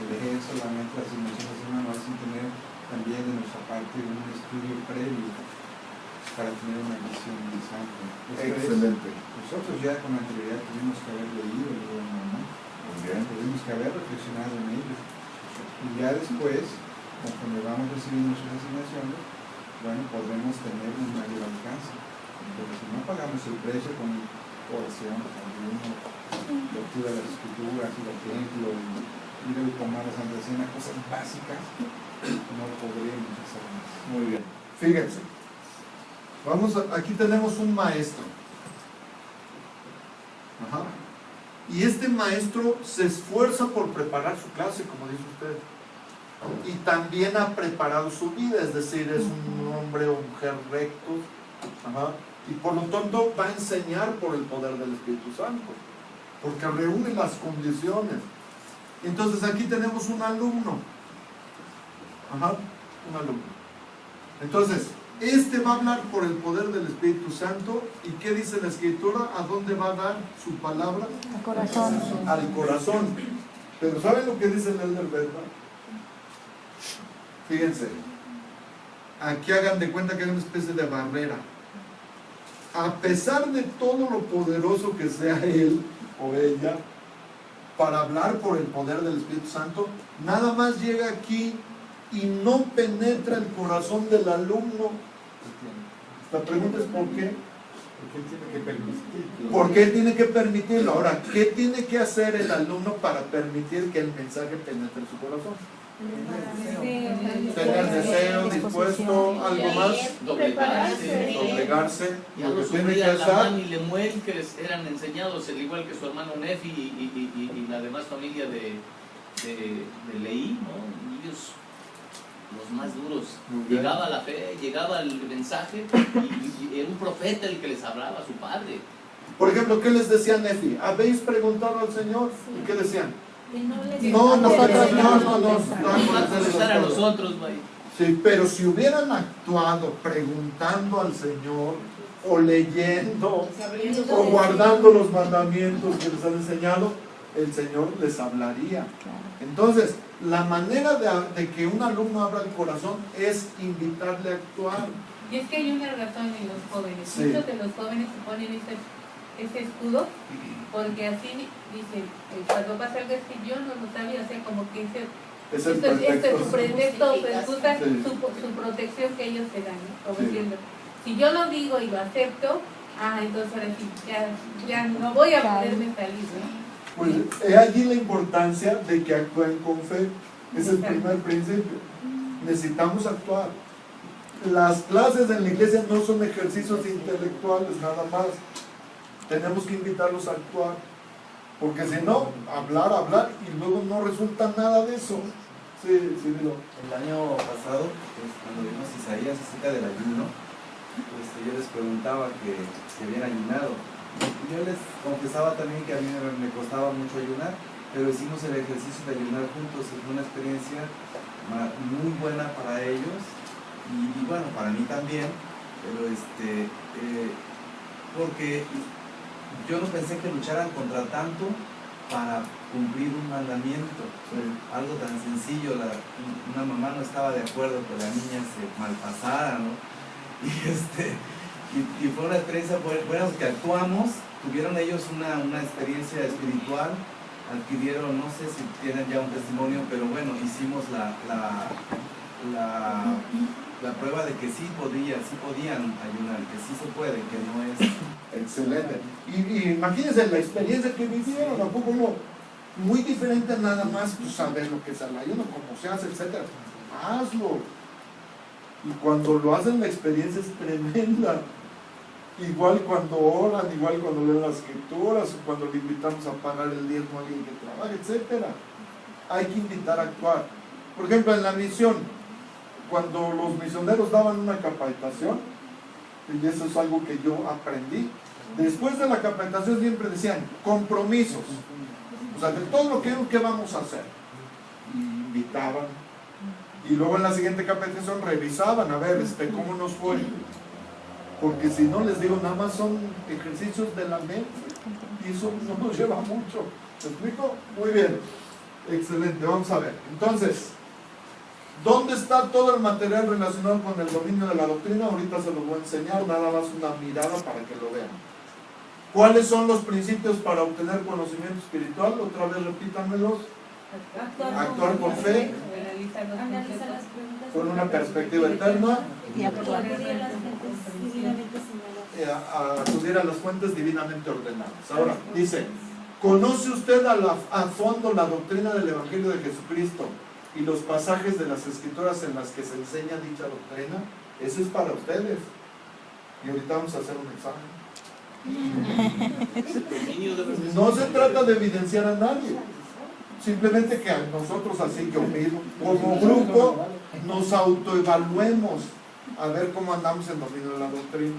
leer solamente las dimensiones de una sin tener también de nuestra parte un estudio previo para tener una visión del santo. Excelente. Nosotros ya con anterioridad tuvimos que haber leído el libro de Mormón, tuvimos que haber reflexionado en ello. Y ya después, conforme vamos recibiendo sus asignaciones, bueno, podremos tener un mayor alcance. Porque si no pagamos el precio con oración, ayuno, lectura de las escrituras, ir al templo, ir a tomar la Santa Cena, cosas básicas, no podremos hacer más. Muy bien. Fíjense. Aquí tenemos un maestro. Ajá. Y este maestro se esfuerza por preparar su clase, como dice usted. Y también ha preparado su vida, es decir, es un hombre o mujer rectos. Ajá. Y por lo tanto va a enseñar por el poder del Espíritu Santo, porque reúne las condiciones. Entonces aquí tenemos un alumno. Ajá, un alumno. Entonces, este va a hablar por el poder del Espíritu Santo. ¿Y qué dice la Escritura? ¿A dónde va a dar su palabra? Al corazón. Al corazón. Pero ¿saben lo que dice el Elder Bednar? Fíjense. Aquí hagan de cuenta que hay una especie de barrera. A pesar de todo lo poderoso que sea él o ella para hablar por el poder del Espíritu Santo, nada más llega aquí y no penetra el corazón del alumno. La pregunta es ¿por qué? Porque él tiene que permitirlo. Porque él tiene que permitirlo. Ahora, ¿qué tiene que hacer el alumno para permitir que el mensaje penetre en su corazón? Tener deseo, dispuesto, algo más. Doblegarse. Ya Lo lo que tiene que sufría hacer. Lamán y Lemuel, que les eran enseñados, al igual que su hermano Nefi y la demás familia de Leí, ¿no? Ellos, los más duros. Llegaba la fe, llegaba el mensaje y era un profeta el que les hablaba, su padre. Por ejemplo, ¿qué les decía Nefi? ¿Habéis preguntado al Señor? ¿Y qué decían? No, nosotros no nos a nosotros, güey. Sí, pero si hubieran actuado preguntando al Señor, o leyendo, o guardando los mandamientos que les han enseñado, el Señor les hablaría. Entonces, la manera de que un alumno abra el corazón es invitarle a actuar. Y es que hay una razón en los jóvenes. Sí. Muchos de los jóvenes se ponen ese escudo porque así dicen, cuando pasa algo es que yo no lo sabía, o sea, como que esto es su pretexto, su excusa, Sí. su protección que ellos se dan, ¿no? Como Sí. diciendo, si yo lo digo y lo acepto, entonces ahora sí, ya no voy a poderme salir, ¿no? Pues es allí la importancia de que actúen con fe. Es el primer principio. Necesitamos actuar. Las clases en la iglesia no son ejercicios intelectuales nada más. Tenemos que invitarlos a actuar. Porque si no, hablar y luego no resulta nada de eso. Sí, dilo. El año pasado, cuando vimos Isaías acerca del ayuno, yo les preguntaba que habían ayunado. Yo les confesaba también que a mí me costaba mucho ayunar, pero hicimos el ejercicio de ayunar juntos. Fue una experiencia muy buena para ellos y bueno, para mí también, pero porque yo no pensé que lucharan contra tanto para cumplir un mandamiento, algo tan sencillo. Una mamá no estaba de acuerdo que la niña se malpasara, ¿no? Y fue una experiencia buena que actuamos, tuvieron ellos una experiencia espiritual, adquirieron, no sé si tienen ya un testimonio, pero bueno, hicimos la prueba de que sí podían ayunar, que sí se puede, que no es... Excelente. Y imagínense la experiencia que vivieron, ¿a poco no? Muy diferente a nada más pues, saber lo que es el ayuno, cómo se hace, etc. Hazlo. Y cuando lo hacen, la experiencia es tremenda. Igual cuando oran, igual cuando leen las escrituras, o cuando le invitamos a pagar el diezmo a alguien que trabaja, etc. Hay que invitar a actuar. Por ejemplo, en la misión, cuando los misioneros daban una capacitación, y eso es algo que yo aprendí, después de la capacitación siempre decían compromisos. O sea, de todo lo que vamos a hacer. Y invitaban. Y luego en la siguiente capacitación revisaban, a ver, cómo nos fue. Porque si no, les digo, nada más son ejercicios de la mente. Y eso no nos lleva mucho. ¿Me explico? Muy bien. Excelente, vamos a ver. Entonces, ¿dónde está todo el material relacionado con el dominio de la doctrina? Ahorita se los voy a enseñar, nada más una mirada para que lo vean. ¿Cuáles son los principios para obtener conocimiento espiritual? Otra vez repítanmelos. Actuar con fe, Analizar las preguntas con una perspectiva eterna, y acudir a las fuentes divinamente señaladas. acudir a las fuentes divinamente ordenadas. Ahora, dice, ¿conoce usted a fondo la doctrina del Evangelio de Jesucristo y los pasajes de las Escrituras en las que se enseña dicha doctrina? Eso es para ustedes. Y ahorita vamos a hacer un examen. No se trata de evidenciar a nadie. Simplemente que a nosotros, así yo mismo, como grupo, nos autoevaluemos a ver cómo andamos en dominio de la doctrina.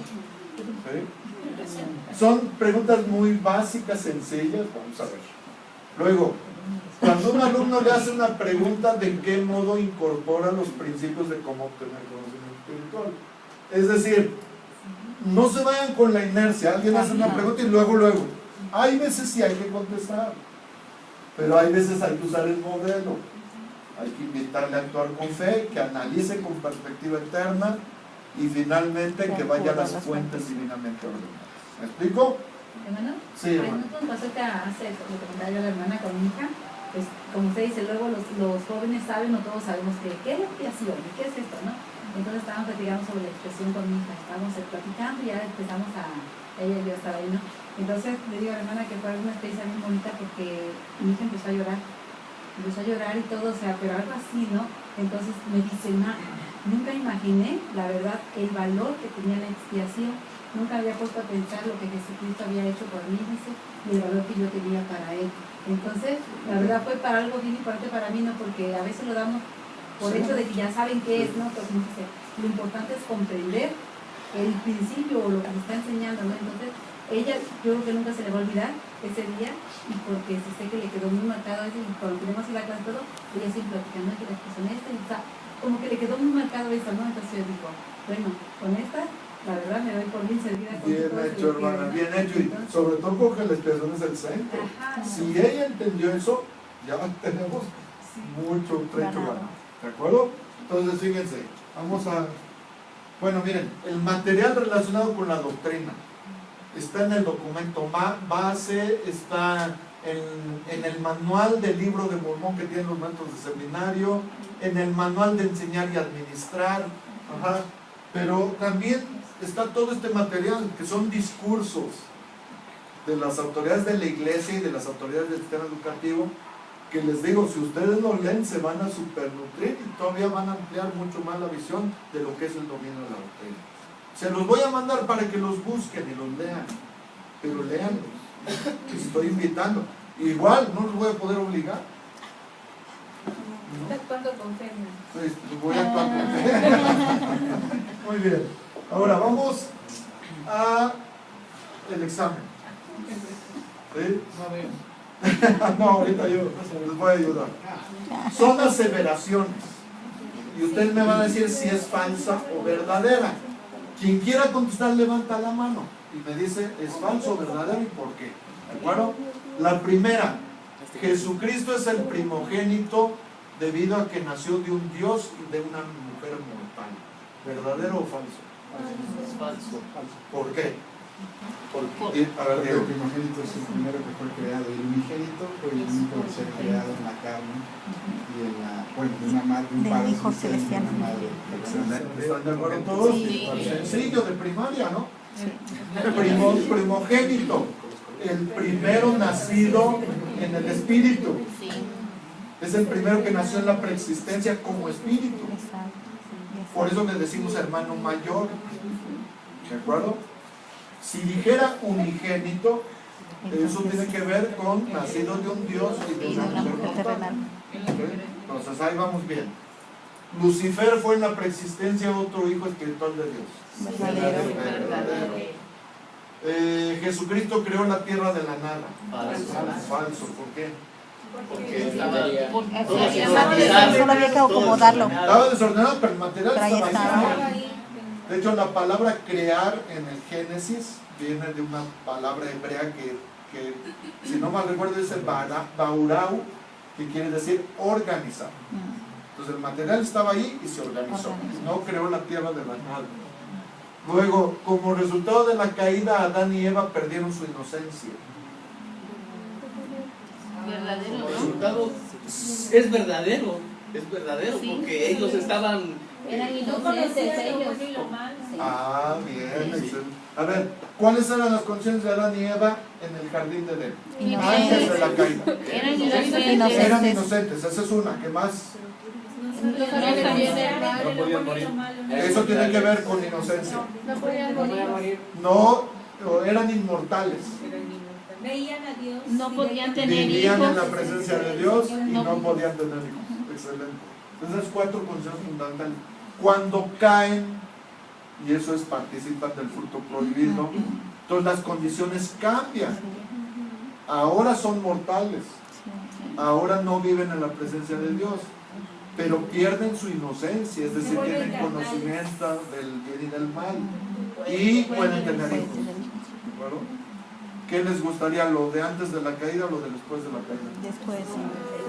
¿Sí? Son preguntas muy básicas, sencillas, vamos a ver. Luego, cuando un alumno le hace una pregunta, ¿de qué modo incorpora los principios de cómo obtener conocimiento espiritual? Es decir, no se vayan con la inercia. Alguien hace una pregunta y luego. Hay veces sí hay que contestar, pero hay veces hay que usar el modelo. Hay que invitarle a actuar con fe, que analice con perspectiva eterna y finalmente que vaya a las fuentes divinamente ordenadas. ¿Me explico? Hermano, Sí, hermano. ¿no nos pasó que hace lo que comentaba yo a la hermana con mi hija? Pues como usted dice, luego los jóvenes saben o todos sabemos que qué es la expiación, qué es esto, ¿no? Entonces estábamos platicando sobre la expresión con mi hija, estábamos platicando y ya empezamos ella y yo estaba ahí, ¿no? Entonces le digo a la hermana que fue una experiencia muy bonita porque mi hija empezó a llorar y todo, o sea, pero algo así, ¿no? Entonces me dice, nunca imaginé, la verdad, el valor que tenía la expiación, nunca había puesto a pensar lo que Jesucristo había hecho por mí, dice, y el valor que yo tenía para él. Entonces, la verdad fue para algo bien importante para mí, ¿no? Porque a veces lo damos por hecho de que ya saben qué es, ¿no? Entonces, lo importante es comprender el principio o lo que me está enseñando, ¿no? Entonces, ella, yo creo que nunca se le va a olvidar ese día, y porque sé que le quedó muy marcado eso, y cuando tenemos la clase todo, ella siempre platicando que las personas y o sea, como que le quedó muy marcado eso, ¿no? Entonces yo digo, bueno, con esta, la verdad me doy por bien servida. Bien hecho, hermana, bien hecho, y sobre todo porque la expresión es el centro. Si ella entendió eso, ya tenemos mucho trecho ganado. ¿De acuerdo? Entonces, fíjense, vamos a... Bueno, miren, el material relacionado con la doctrina está en el documento base, está en el manual del libro de Mormón que tienen los maestros de seminario, en el manual de enseñar y administrar, pero también está todo este material que son discursos de las autoridades de la iglesia y de las autoridades del sistema educativo, que les digo, si ustedes lo leen se van a supernutrir y todavía van a ampliar mucho más la visión de lo que es el dominio de la doctrina. Se los voy a mandar para que los busquen y los lean, pero léanlos, les estoy invitando. Igual no los voy a poder obligar. Está actuando con fe. Pues voy a actuar con fe. Muy bien. Ahora vamos a el examen. ¿Sí? No, ahorita yo les voy a ayudar. Son aseveraciones y ustedes me van a decir si es falsa o verdadera. Quien quiera contestar levanta la mano y me dice es falso o verdadero y por qué. ¿De acuerdo? La primera, Jesucristo es el primogénito debido a que nació de un Dios y de una mujer mortal. ¿Verdadero o falso? Es falso. ¿Por qué? A ver, el primogénito es el primero que fue creado, y el unigénito fue el único que ser creado en la carne y en la, bueno, de una madre, de un padre hijo celestial. ¿Están de acuerdo todos? Sí. Sencillo, de primaria, ¿no? Primogénito, el primero nacido en el espíritu. Es el primero que nació en la preexistencia como espíritu. Por eso le decimos hermano mayor. ¿De acuerdo? Si dijera unigénito, eso tiene que ver con nacido de un Dios y de una mujer mortal. Entonces ahí vamos bien. Lucifer fue en la preexistencia otro hijo espiritual de Dios. Verdadero. Jesucristo creó la tierra de la nada. Falso. ¿Por qué? Porque estaba solo había que acomodarlo. Estaba desordenado, pero el material Pero ahí estaba ahí. De hecho, la palabra crear en el Génesis viene de una palabra hebrea que si no mal recuerdo, es el baurau, que quiere decir organizar. Entonces el material estaba ahí y se organizó. No creó la tierra de la nada. Luego, como resultado de la caída, Adán y Eva perdieron su inocencia. Verdadero, Como ¿no? resultado, es verdadero, porque ellos estaban... Eran inocentes ellos. Ah, bien, excelente. A ver, ¿cuáles eran las condiciones de Adán y Eva en el jardín de Edén? Antes de la caída. Eran inocentes, esa es una. ¿Qué más? No podían morir. Eso tiene que ver con inocencia. No podían morir. No, eran inmortales. Veían a Dios. No podían tener hijos. Vivían en la presencia de Dios y no podían tener hijos. Excelente. Entonces, 4 condiciones fundamentales. Cuando caen, y eso es participan del fruto prohibido, entonces las condiciones cambian. Ahora son mortales. Ahora no viven en la presencia de Dios, pero pierden su inocencia, es decir, tienen conocimiento del bien y del mal y pueden tener hijos. ¿De acuerdo? ¿Qué les gustaría? ¿Lo de antes de la caída o lo de después de la caída?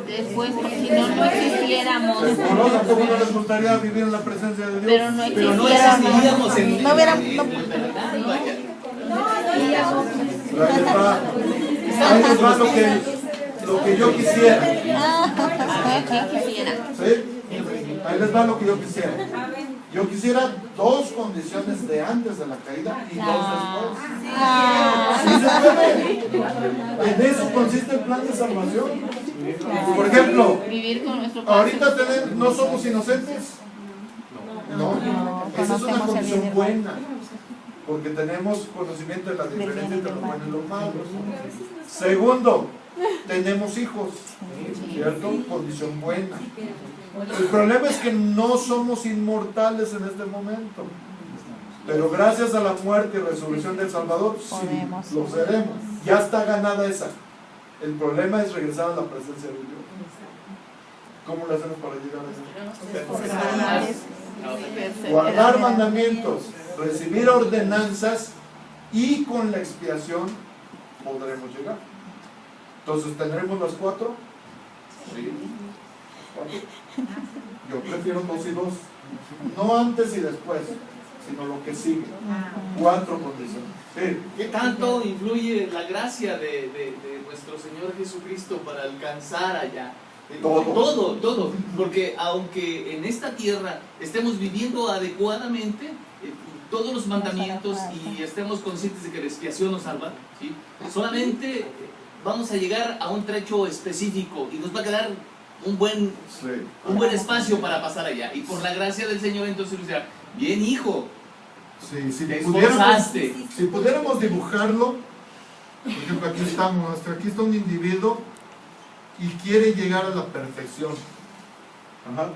Después, porque si no, no existiéramos. ¿Seguro? ¿Tampoco no les gustaría vivir en la presencia de Dios? Pero no existiéramos. No hubiera... Ahí les va lo que yo quisiera. ¿Sí? Ahí les va lo que yo quisiera. Yo quisiera 2 condiciones de antes de la caída y 2 después. ¿Sí se puede? En eso consiste el plan de salvación. Por ejemplo, ahorita no somos inocentes. No, esa es una condición buena. Porque tenemos conocimiento de la diferencia entre lo bueno y lo malo. Segundo, tenemos hijos, ¿cierto? Condición buena. El problema es que no somos inmortales en este momento. Pero gracias a la muerte y resurrección del Salvador, sí, lo seremos. Ya está ganada esa. El problema es regresar a la presencia de Dios. ¿Cómo lo hacemos para llegar a eso? Guardar mandamientos, recibir ordenanzas y con la expiación podremos llegar. Entonces, ¿tendremos las 4? Sí. 4. Yo prefiero 2 y 2. No antes y después, sino lo que sigue. 4 condiciones. Sí. ¿Qué tanto influye la gracia de nuestro Señor Jesucristo para alcanzar allá? Todo. Porque aunque en esta tierra estemos viviendo adecuadamente todos los mandamientos y estemos conscientes de que la expiación nos salva, ¿sí? Solamente vamos a llegar a un trecho específico y nos va a quedar un buen espacio para pasar allá. Y por la gracia del Señor, entonces nos dirá, bien hijo, te esforzaste. Si pudiéramos dibujarlo, por ejemplo, aquí estamos, hasta aquí está un individuo y quiere llegar a la perfección. Ajá.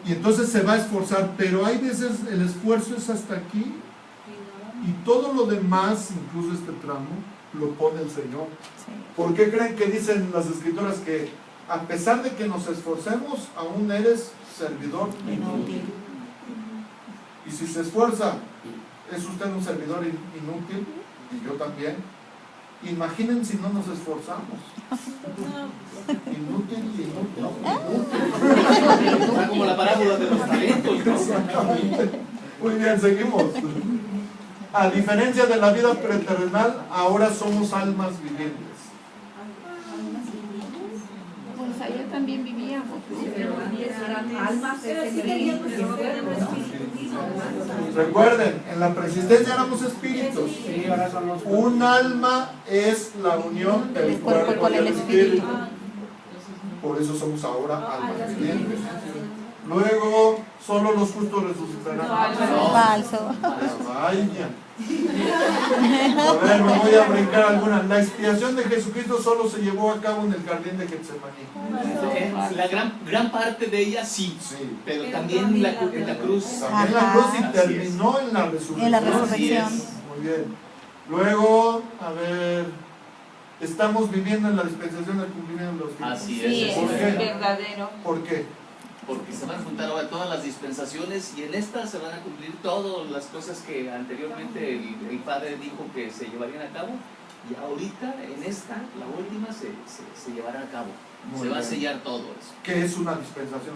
Y entonces se va a esforzar, pero hay veces el esfuerzo es hasta aquí y todo lo demás, incluso este tramo, lo pone el Señor. ¿Por qué creen que dicen las Escrituras que a pesar de que nos esforcemos, aún eres servidor inútil? Y si se esfuerza, ¿es usted un servidor inútil? Y yo también. Imaginen si no nos esforzamos. Inútil. Está como la parábola de los talentos, ¿no? Exactamente. Muy bien, seguimos. A diferencia de la vida preterrenal, ahora somos almas vivientes. Pues allá también vivíamos. Recuerden, en la preexistencia éramos espíritus. Un alma es la unión del cuerpo con el espíritu. Por eso somos ahora almas vivientes. Luego, solo los justos resucitarán. Falso. Vaya. A ver, me voy a brincar algunas. La expiación de Jesucristo solo se llevó a cabo en el jardín de Getsemaní. La gran parte de ella sí, pero también la cruz. También la cruz y terminó en la resurrección. En la resurrección. Muy bien. Luego, a ver, estamos viviendo en la dispensación del cumplimiento de los tiempos. Así Sí, ¿Por es qué? verdadero. ¿Por qué? Porque se van a juntar ahora todas las dispensaciones y en esta se van a cumplir todas las cosas que anteriormente el Padre dijo que se llevarían a cabo, y ahorita en esta, la última, se llevará a cabo. Muy se va a bien. sellar todo eso. ¿Qué es una dispensación?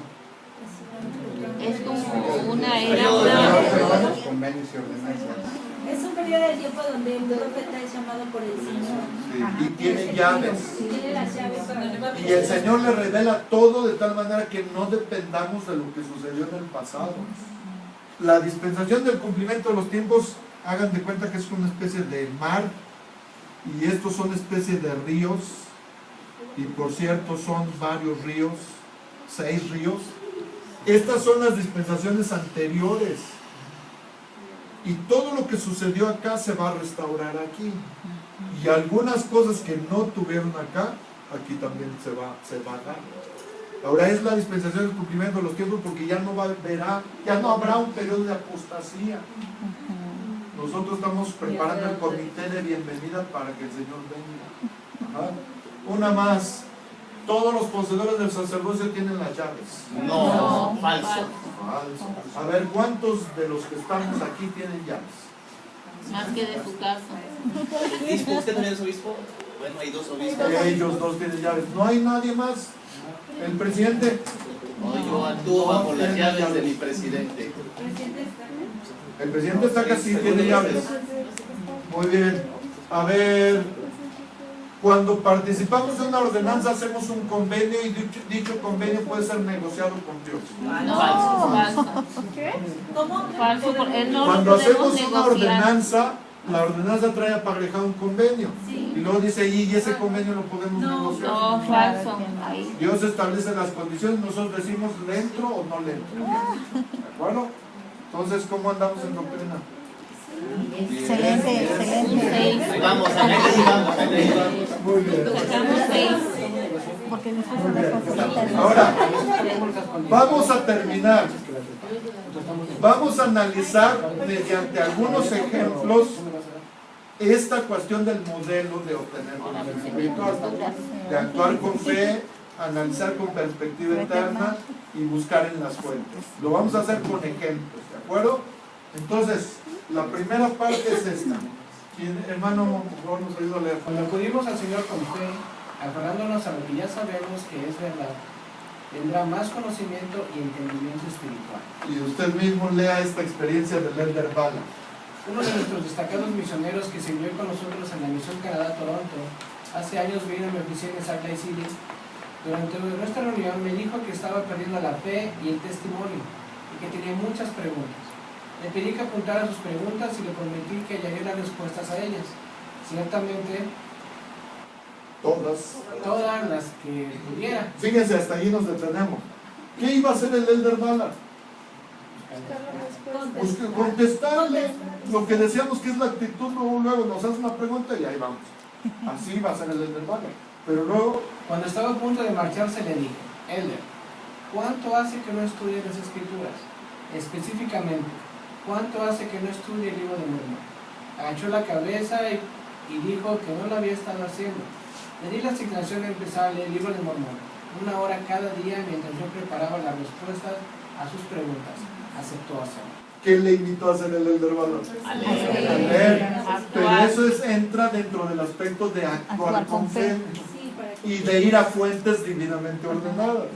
Es como una era. Los convenios y ordenanzas. Es un periodo de tiempo donde un profeta es llamado por el Señor. Sí, y tiene llaves. Tiene las llaves. Y el Señor le revela todo de tal manera que no dependamos de lo que sucedió en el pasado. La dispensación del cumplimiento de los tiempos, hagan de cuenta que es una especie de mar, y estos son especies de ríos, y por cierto son varios ríos, 6 ríos. Estas son las dispensaciones anteriores. Y todo lo que sucedió acá se va a restaurar aquí. Y algunas cosas que no tuvieron acá, aquí también se va a dar. Ahora es la dispensación del cumplimiento de los tiempos, porque ya no habrá un periodo de apostasía. Nosotros estamos preparando el comité de bienvenida para que el Señor venga. Ajá. Una más. Todos los poseedores del sacerdocio tienen las llaves. No, falso. Falso. A ver, ¿cuántos de los que estamos aquí tienen llaves? Más que de su casa. ¿Usted también es obispo? Bueno, hay 2 obispos. Ellos 2 tienen llaves. No hay nadie más. El presidente. No, yo actúo bajo las llaves de mi presidente. El presidente está acá, sí tiene llaves. Muy bien. A ver. Cuando participamos de una ordenanza hacemos un convenio, y dicho convenio puede ser negociado con Dios. No, falso. ¿Qué? ¿Cómo? Falso, porque no Cuando lo podemos hacemos una negociar. ordenanza, la ordenanza trae aparejado un convenio. Sí. Y luego dice, y ese convenio lo podemos negociar. No, falso. Ahí. Dios establece las condiciones, nosotros decimos, ¿le entro o no le entro? ¿De acuerdo? Entonces, ¿cómo andamos en doctrina? Excelente, excelente. Ahí vamos, ahí vamos. Muy bien. Sacamos 6. Porque después son las cositas. Ahora, vamos a terminar. Vamos a analizar mediante algunos ejemplos esta cuestión del modelo de obtener conocimiento espiritual, de actuar con fe, analizar con perspectiva eterna y buscar en las fuentes. Lo vamos a hacer con ejemplos, ¿de acuerdo? Entonces, la primera parte es esta. Hermano, por favor, nos ayuda a leer. Cuando acudimos al Señor con fe, aferrándonos a lo que ya sabemos que es verdad, tendrá más conocimiento y entendimiento espiritual. Y usted mismo lea esta experiencia de Elder Bala. Uno de nuestros destacados misioneros que sirvió con nosotros en la misión Canadá-Toronto, hace años vino a mi oficina en Salt Lake City. Durante nuestra reunión me dijo que estaba perdiendo la fe y el testimonio, y que tenía muchas preguntas. Le pedí que apuntara sus preguntas y le prometí que hallaría las respuestas a ellas. Ciertamente, todas las que pudiera. Fíjense, hasta allí nos detenemos. ¿Qué iba a hacer el Elder Bala? Pues que contestarle lo que decíamos que es la actitud. Luego nos hace una pregunta y ahí vamos. Así va a ser el Elder Bala. Pero luego, cuando estaba a punto de marcharse, le dije: Elder, ¿cuánto hace que no estudie las Escrituras? Específicamente, ¿cuánto hace que no estudie el libro de Mormón? Agachó la cabeza y dijo que no lo había estado haciendo. Le di la asignación de empezar a leer el libro de Mormón, 1 hora cada día mientras yo preparaba las respuestas a sus preguntas. Aceptó hacerlo. ¿qué le invitó a hacer el Elder Bala? A A leer. Pero eso entra dentro del aspecto de actuar con fe y de ir a fuentes divinamente ordenadas.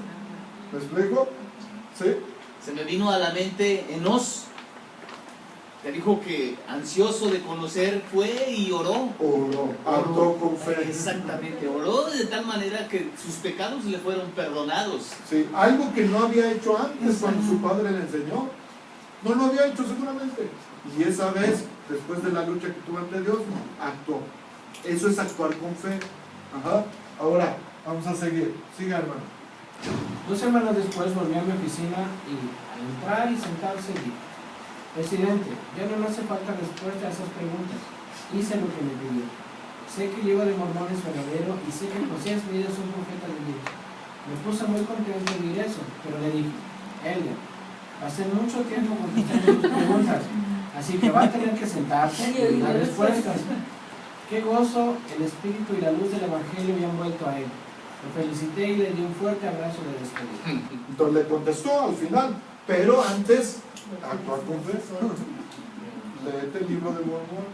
¿Me explico? ¿Sí? Se me vino a la mente Enos. te dijo que ansioso de conocer fue y oró. Oró, actuó con fe. Exactamente, oró de tal manera que sus pecados le fueron perdonados. Sí, algo que no había hecho antes cuando su padre le enseñó. No lo había hecho seguramente. Y esa vez, después de la lucha que tuvo ante Dios, actuó. Eso es actuar con fe. Ajá. Ahora, vamos a seguir. Siga, hermano. 2 semanas después volvió a mi oficina y al entrar y sentarse dijo: Presidente, ya no me hace falta respuesta a esas preguntas. Hice lo que me pidió. Sé que el hijo de Mormón es verdadero y sé que José Smith es un profeta de Dios. Me puse muy contento de oír eso, pero le dije: Elder, hace mucho tiempo contestando tus preguntas, así que va a tener que sentarse y dar respuestas. Qué gozo, el espíritu y la luz del evangelio habían vuelto a él. Lo felicité y le di un fuerte abrazo de despedida. Entonces le contestó al final, pero antes actuar con fe. Léete el libro de Mormón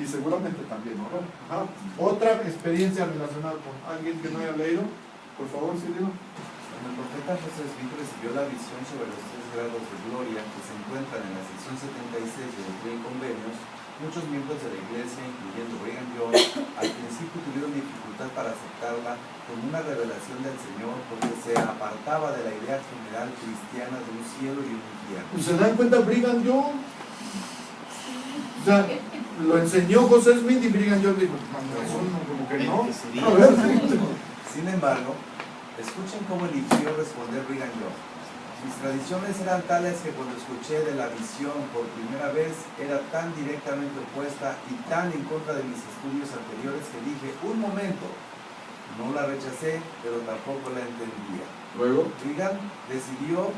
y seguramente también oró. Ajá. Otra experiencia relacionada con alguien que no haya leído, por favor, sí, digo. Cuando el profeta José Smith recibió la visión sobre los 3 grados de gloria que se encuentran en la sección 76 de los 20 convenios, muchos miembros de la iglesia, incluyendo Brigham Young, al principio tuvieron dificultad para aceptarla como una revelación del Señor porque se apartaba de la idea general cristiana de un cielo y un infierno. ¿Se dan cuenta Brigham Young? O sea, lo enseñó José Smith y Brigham Young dijo, como que no. A ver, sin embargo, escuchen cómo eligió responder Brigham Young. Mis tradiciones eran tales que cuando escuché de la visión por primera vez era tan directamente opuesta y tan en contra de mis estudios anteriores que dije, un momento, no la rechacé, pero tampoco la entendía. Luego, Brigham decidió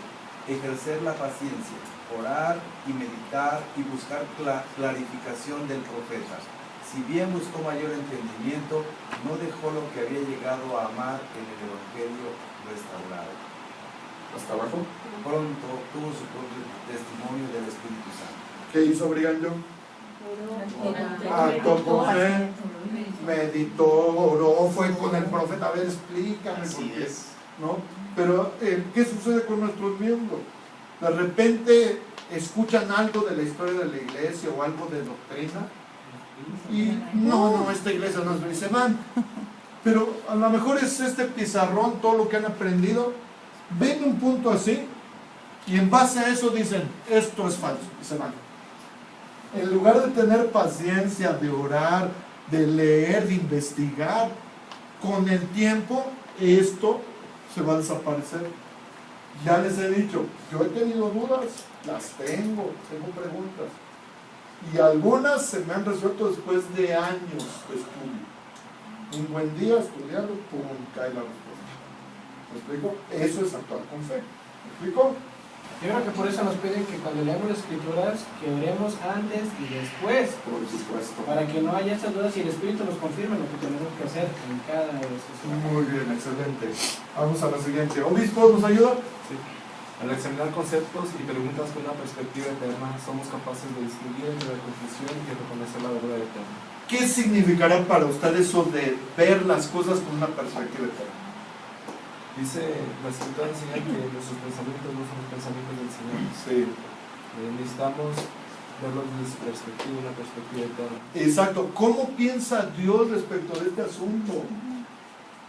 ejercer la paciencia, orar y meditar y buscar clarificación del profeta. Si bien buscó mayor entendimiento, no dejó lo que había llegado a amar en el Evangelio restaurado. Hasta abajo. Pronto tuvo su propio testimonio del Espíritu Santo. ¿Qué hizo Brigham Young? Actuó con fe, meditó, oró, fue con el profeta. A ver, explícame por qué. ¿No? Pero, ¿qué sucede con nuestros miembros? De repente escuchan algo de la historia de la iglesia o algo de doctrina y no, esta iglesia no es, y se van. Pero a lo mejor es este pizarrón, todo lo que han aprendido, ven un punto así y en base a eso dicen, esto es falso, y se van. En lugar de tener paciencia, de orar, de leer, de investigar, con el tiempo esto se va a desaparecer. Ya les he dicho, yo he tenido dudas, las tengo preguntas. Y algunas se me han resuelto después de años de estudio. Un buen día estudiando, pum, cae la respuesta. ¿Me explico? Eso es actuar con fe. ¿Me explico? Yo creo que por eso nos piden que cuando leamos las escrituras, que oremos antes y después. Por supuesto. Para que no haya estas dudas y el Espíritu nos confirme lo que tenemos que hacer en cada sesión. Muy bien, excelente. Vamos a la siguiente. Obispo, ¿nos ayuda? Sí. Al examinar conceptos y preguntas con una perspectiva eterna, somos capaces de distinguir entre la confusión y reconocer la verdad eterna. ¿Qué significará para usted eso de ver las cosas con una perspectiva eterna? Dice, la escritura enseña que nuestros pensamientos no son los pensamientos del Señor. Sí. Necesitamos verlo desde su perspectiva, una perspectiva eterna. Exacto. ¿Cómo piensa Dios respecto de este asunto?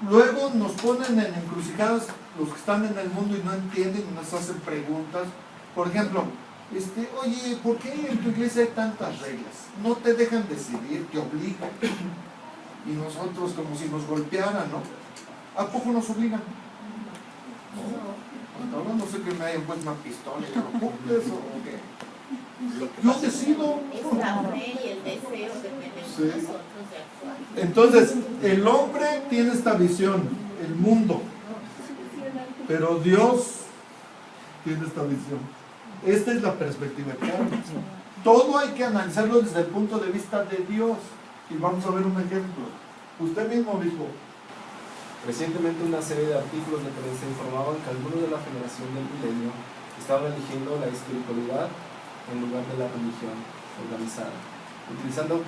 Luego nos ponen en encrucijadas los que están en el mundo y no entienden y nos hacen preguntas. Por ejemplo, oye, ¿por qué en tu iglesia hay tantas reglas? No te dejan decidir, te obligan. Y nosotros como si nos golpearan, ¿no? ¿A poco nos obligan? No. Ahora no sé que me hayan puesto una pistola y lo cumples o qué. Yo decido. Es la fe y el deseo depende de nosotros de actuar. Entonces, el hombre tiene esta visión, el mundo, pero Dios tiene esta visión. Esta es la perspectiva eterna. Todo hay que analizarlo desde el punto de vista de Dios. Y vamos a ver un ejemplo. Usted mismo dijo. Recientemente una serie de artículos de prensa informaban que algunos de la generación del milenio estaban eligiendo la espiritualidad en lugar de la religión organizada. Utilizando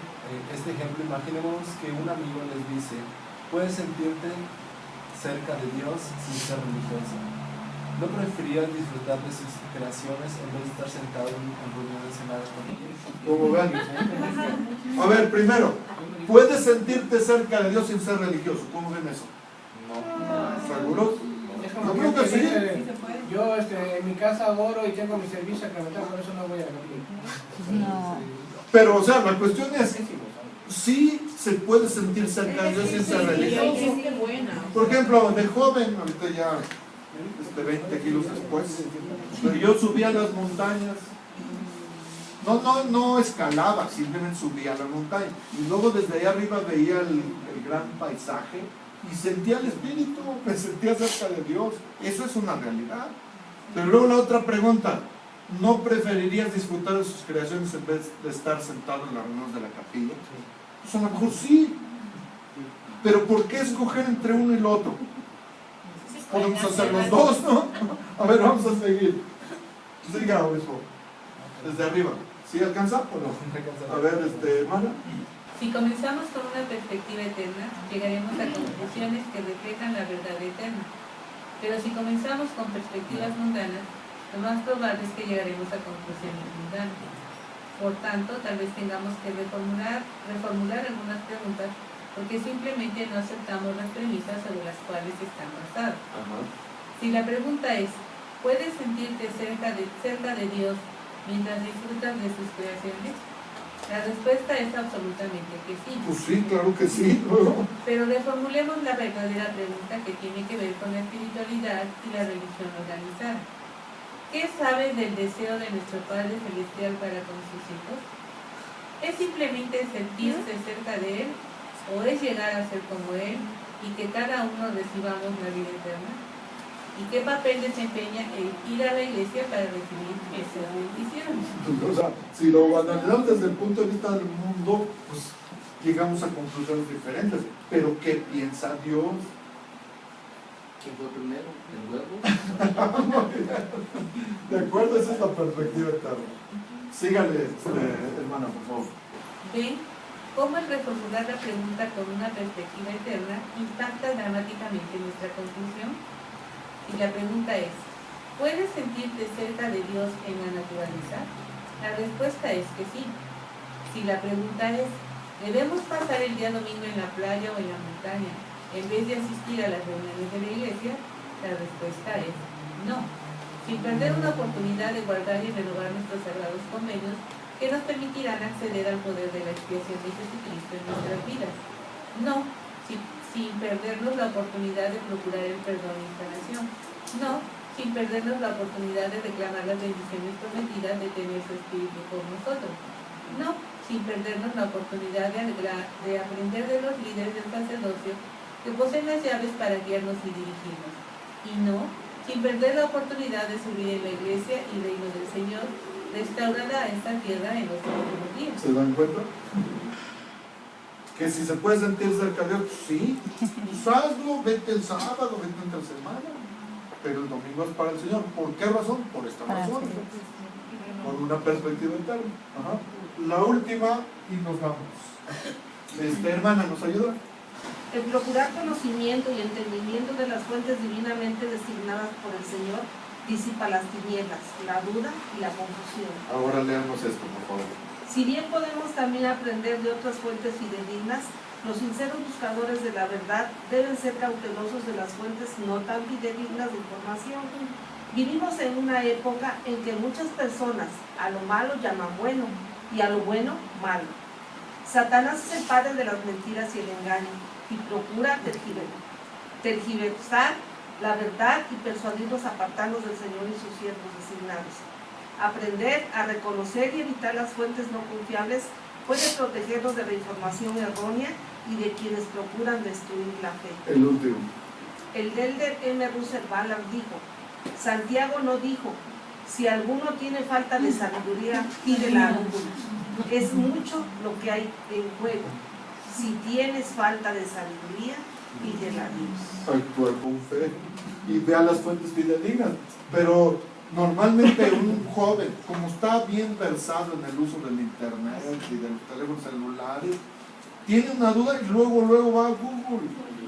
este ejemplo, imaginemos que un amigo les dice, puedes sentirte cerca de Dios sin ser religioso. ¿no preferirías disfrutar de sus creaciones en vez de estar sentado en reuniones cenadas con ellos? Como ven. A ver, primero, ¿puedes sentirte cerca de Dios sin ser religioso? ¿Cómo ven eso? No. ¿Seguros? Es Yo como creo que sí. Yo en mi casa oro y tengo mi servicio sacramental, por eso no voy a la capilla. No. Pero, o sea, la cuestión es, sí se puede sentir cerca de Dios sin ser religioso. Por ejemplo, de joven, ahorita ya 20 kilos después, pero yo subía a las montañas. No escalaba, simplemente subía a la montaña. Y luego desde ahí arriba veía el gran paisaje y sentía el Espíritu, me sentía cerca de Dios. Eso es una realidad. Pero luego la otra pregunta, ¿no preferirías disfrutar de sus creaciones en vez de estar sentado en las reuniones de la capilla? Pues a lo mejor sí. Pero ¿por qué escoger entre uno y el otro? Podemos hacer los dos, ¿no? A ver, vamos a seguir. Siga, obispo. Desde arriba. ¿Sí alcanza o no? A ver, hermana. Si comenzamos con una perspectiva eterna, llegaremos a conclusiones que reflejan la verdad eterna. Pero si comenzamos con perspectivas mundanas, lo más probable es que llegaremos a conclusiones mundanas. Por tanto, tal vez tengamos que reformular algunas preguntas porque simplemente no aceptamos las premisas sobre las cuales están basadas. Si la pregunta es, ¿puedes sentirte cerca de Dios mientras disfrutas de sus creaciones? La respuesta es absolutamente que sí. Pues sí, claro que sí. Pero reformulemos la verdadera pregunta que tiene que ver con la espiritualidad y la religión organizada. ¿Qué sabes del deseo de nuestro Padre Celestial para con sus hijos? ¿Es simplemente sentirse cerca de Él o es llegar a ser como Él y que cada uno recibamos la vida eterna? ¿Y qué papel desempeña el ir a la iglesia para recibir esas bendiciones? O sea, si lo analizamos desde el punto de vista del mundo, pues llegamos a conclusiones diferentes. Pero ¿qué piensa Dios? ¿Quién fue primero? ¿El huevo? De acuerdo, esa es la perspectiva eterna. Sígale, hermana, por favor. ¿Ven cómo el reformular la pregunta con una perspectiva eterna impacta dramáticamente nuestra conclusión? Y la pregunta es, ¿puedes sentirte cerca de Dios en la naturaleza? La respuesta es que sí. Si la pregunta es, ¿debemos pasar el día domingo en la playa o en la montaña en vez de asistir a las reuniones de la iglesia? La respuesta es no. Sin perder una oportunidad de guardar y renovar nuestros sagrados convenios que nos permitirán acceder al poder de la expiación de Jesucristo en nuestras vidas. No. Sin perdernos la oportunidad de procurar el perdón y sanación. No, sin perdernos la oportunidad de reclamar las bendiciones prometidas de tener su Espíritu por nosotros. No, sin perdernos la oportunidad de aprender de los líderes del sacerdocio que poseen las llaves para guiarnos y dirigirnos. Y no, sin perder la oportunidad de servir en la iglesia y reino del Señor, restaurará esta tierra en los últimos días. ¿Se dan cuenta? Que si se puede sentir cerca de Dios, sí, pues hazlo, vete el sábado, vete entre semana, pero el domingo es para el Señor. ¿Por qué razón? Por esta razón, por una perspectiva eterna. La última y nos vamos. Hermana, ¿nos ayuda? El procurar conocimiento y entendimiento de las fuentes divinamente designadas por el Señor disipa las tinieblas, la duda y la confusión. Ahora leamos esto, por favor. Si bien podemos también aprender de otras fuentes fidedignas, los sinceros buscadores de la verdad deben ser cautelosos de las fuentes no tan fidedignas de información. Vivimos en una época en que muchas personas a lo malo llaman bueno y a lo bueno malo. Satanás es el padre de las mentiras y el engaño y procura tergiversar la verdad y persuadirnos a apartarnos del Señor y sus siervos designados. Aprender a reconocer y evitar las fuentes no confiables puede protegernos de la información errónea y de quienes procuran destruir la fe. El último. El Elder M. Russell Ballard dijo, Santiago no dijo, si alguno tiene falta de sabiduría, pídela a Google. Es mucho lo que hay en juego. Si tienes falta de sabiduría, pídela a Dios. Actuar con fe y vea las fuentes fidedignas. Pero normalmente un joven, como está bien versado en el uso del internet y de los teléfonos celulares, tiene una duda y luego va a Google.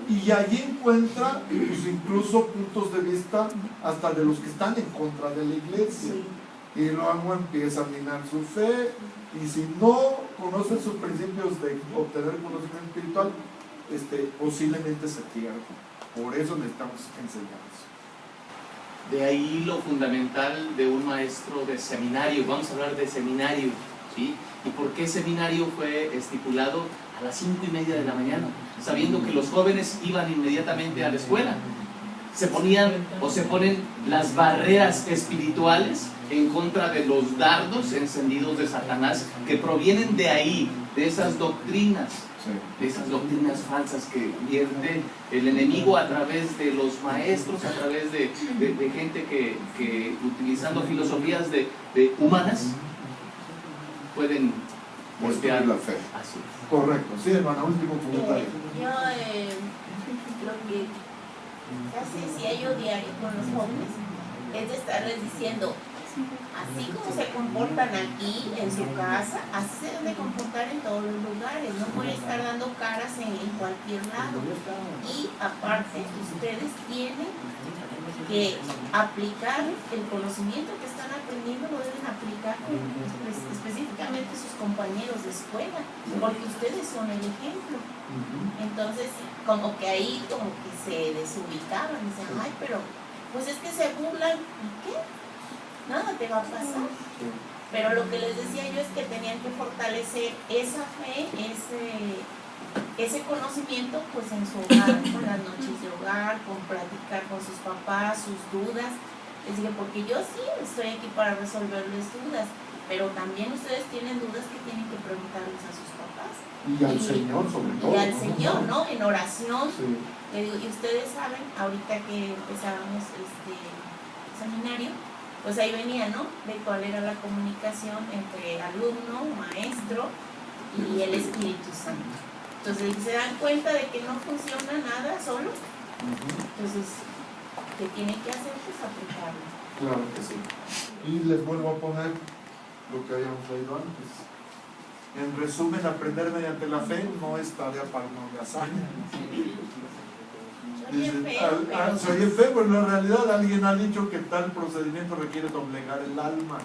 Y allí encuentra pues, incluso puntos de vista hasta de los que están en contra de la iglesia. Y luego empieza a minar su fe, y si no conoce sus principios de obtener conocimiento espiritual, posiblemente se pierda. Por eso necesitamos enseñanza. De ahí lo fundamental de un maestro de seminario. Vamos a hablar de seminario, ¿sí? ¿Y por qué seminario fue estipulado a las 5:30 de la mañana? Sabiendo que los jóvenes iban inmediatamente a la escuela. Se ponían o se ponen las barreras espirituales en contra de los dardos encendidos de Satanás que provienen de ahí, de esas doctrinas. De esas doctrinas falsas que vierte el enemigo a través de los maestros, a través de gente que utilizando filosofías de humanas pueden golpear la fe. Así es. Correcto. Sí, hermana, último comentario. Yo lo que casi hacía yo diario con los jóvenes es de estarles diciendo, así como se comportan aquí en su casa, así se deben de comportar en todos los lugares. No pueden estar dando caras en cualquier lado. Y aparte, ustedes tienen que aplicar el conocimiento que están aprendiendo, lo deben aplicar específicamente sus compañeros de escuela, porque ustedes son el ejemplo. Entonces, como que ahí como que se desubicaban, dicen, ay, pero pues es que se burlan, ¿y qué? Nada te va a pasar. Pero lo que les decía yo es que tenían que fortalecer esa fe, ese conocimiento pues en su hogar, con las noches de hogar, con platicar con sus papás, sus dudas. Les dije, porque yo sí estoy aquí para resolverles dudas, pero también ustedes tienen dudas que tienen que preguntarles a sus papás. Y al Señor sobre todo. Y al Señor, ¿no? En oración. Sí. Le digo, y ustedes saben, ahorita que empezábamos seminario, pues ahí venía, ¿no? De cuál era la comunicación entre alumno, maestro y el Espíritu Santo. Entonces, se dan cuenta de que no funciona nada solo. Entonces, ¿qué tienen que hacer? Pues aplicarlo. Claro que sí. Y les vuelvo a poner lo que habíamos leído antes. En resumen, aprender mediante la fe no es tarea para un holgazán. Se oye feo, pero en realidad alguien ha dicho que tal procedimiento requiere doblegar el alma,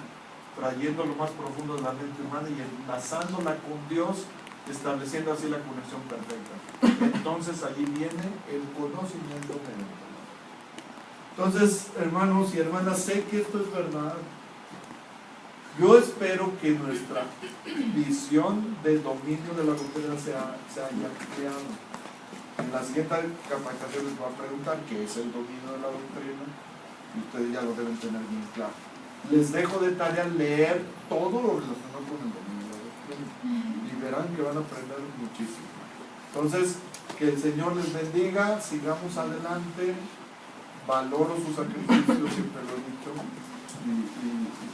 trayendo lo más profundo de la mente humana y enlazándola con Dios, estableciendo así la conexión perfecta. Entonces allí viene el conocimiento mediante la fe. Entonces, hermanos y hermanas, sé que esto es verdad. Yo espero que nuestra visión del dominio de la doctrina se haya ampliado. En la siguiente capacitación les voy a preguntar qué es el dominio de la doctrina y ustedes ya lo deben tener bien claro. Les dejo de tarea leer todo lo relacionado con el dominio de la doctrina y verán que van a aprender muchísimo. Entonces, que el Señor les bendiga, sigamos adelante, valoro sus sacrificios, siempre lo he dicho,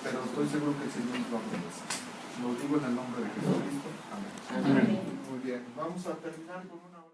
pero estoy seguro que el Señor nos va a agradecer. Lo digo en el nombre de Jesucristo. Amén. Muy bien, vamos a terminar con una oración.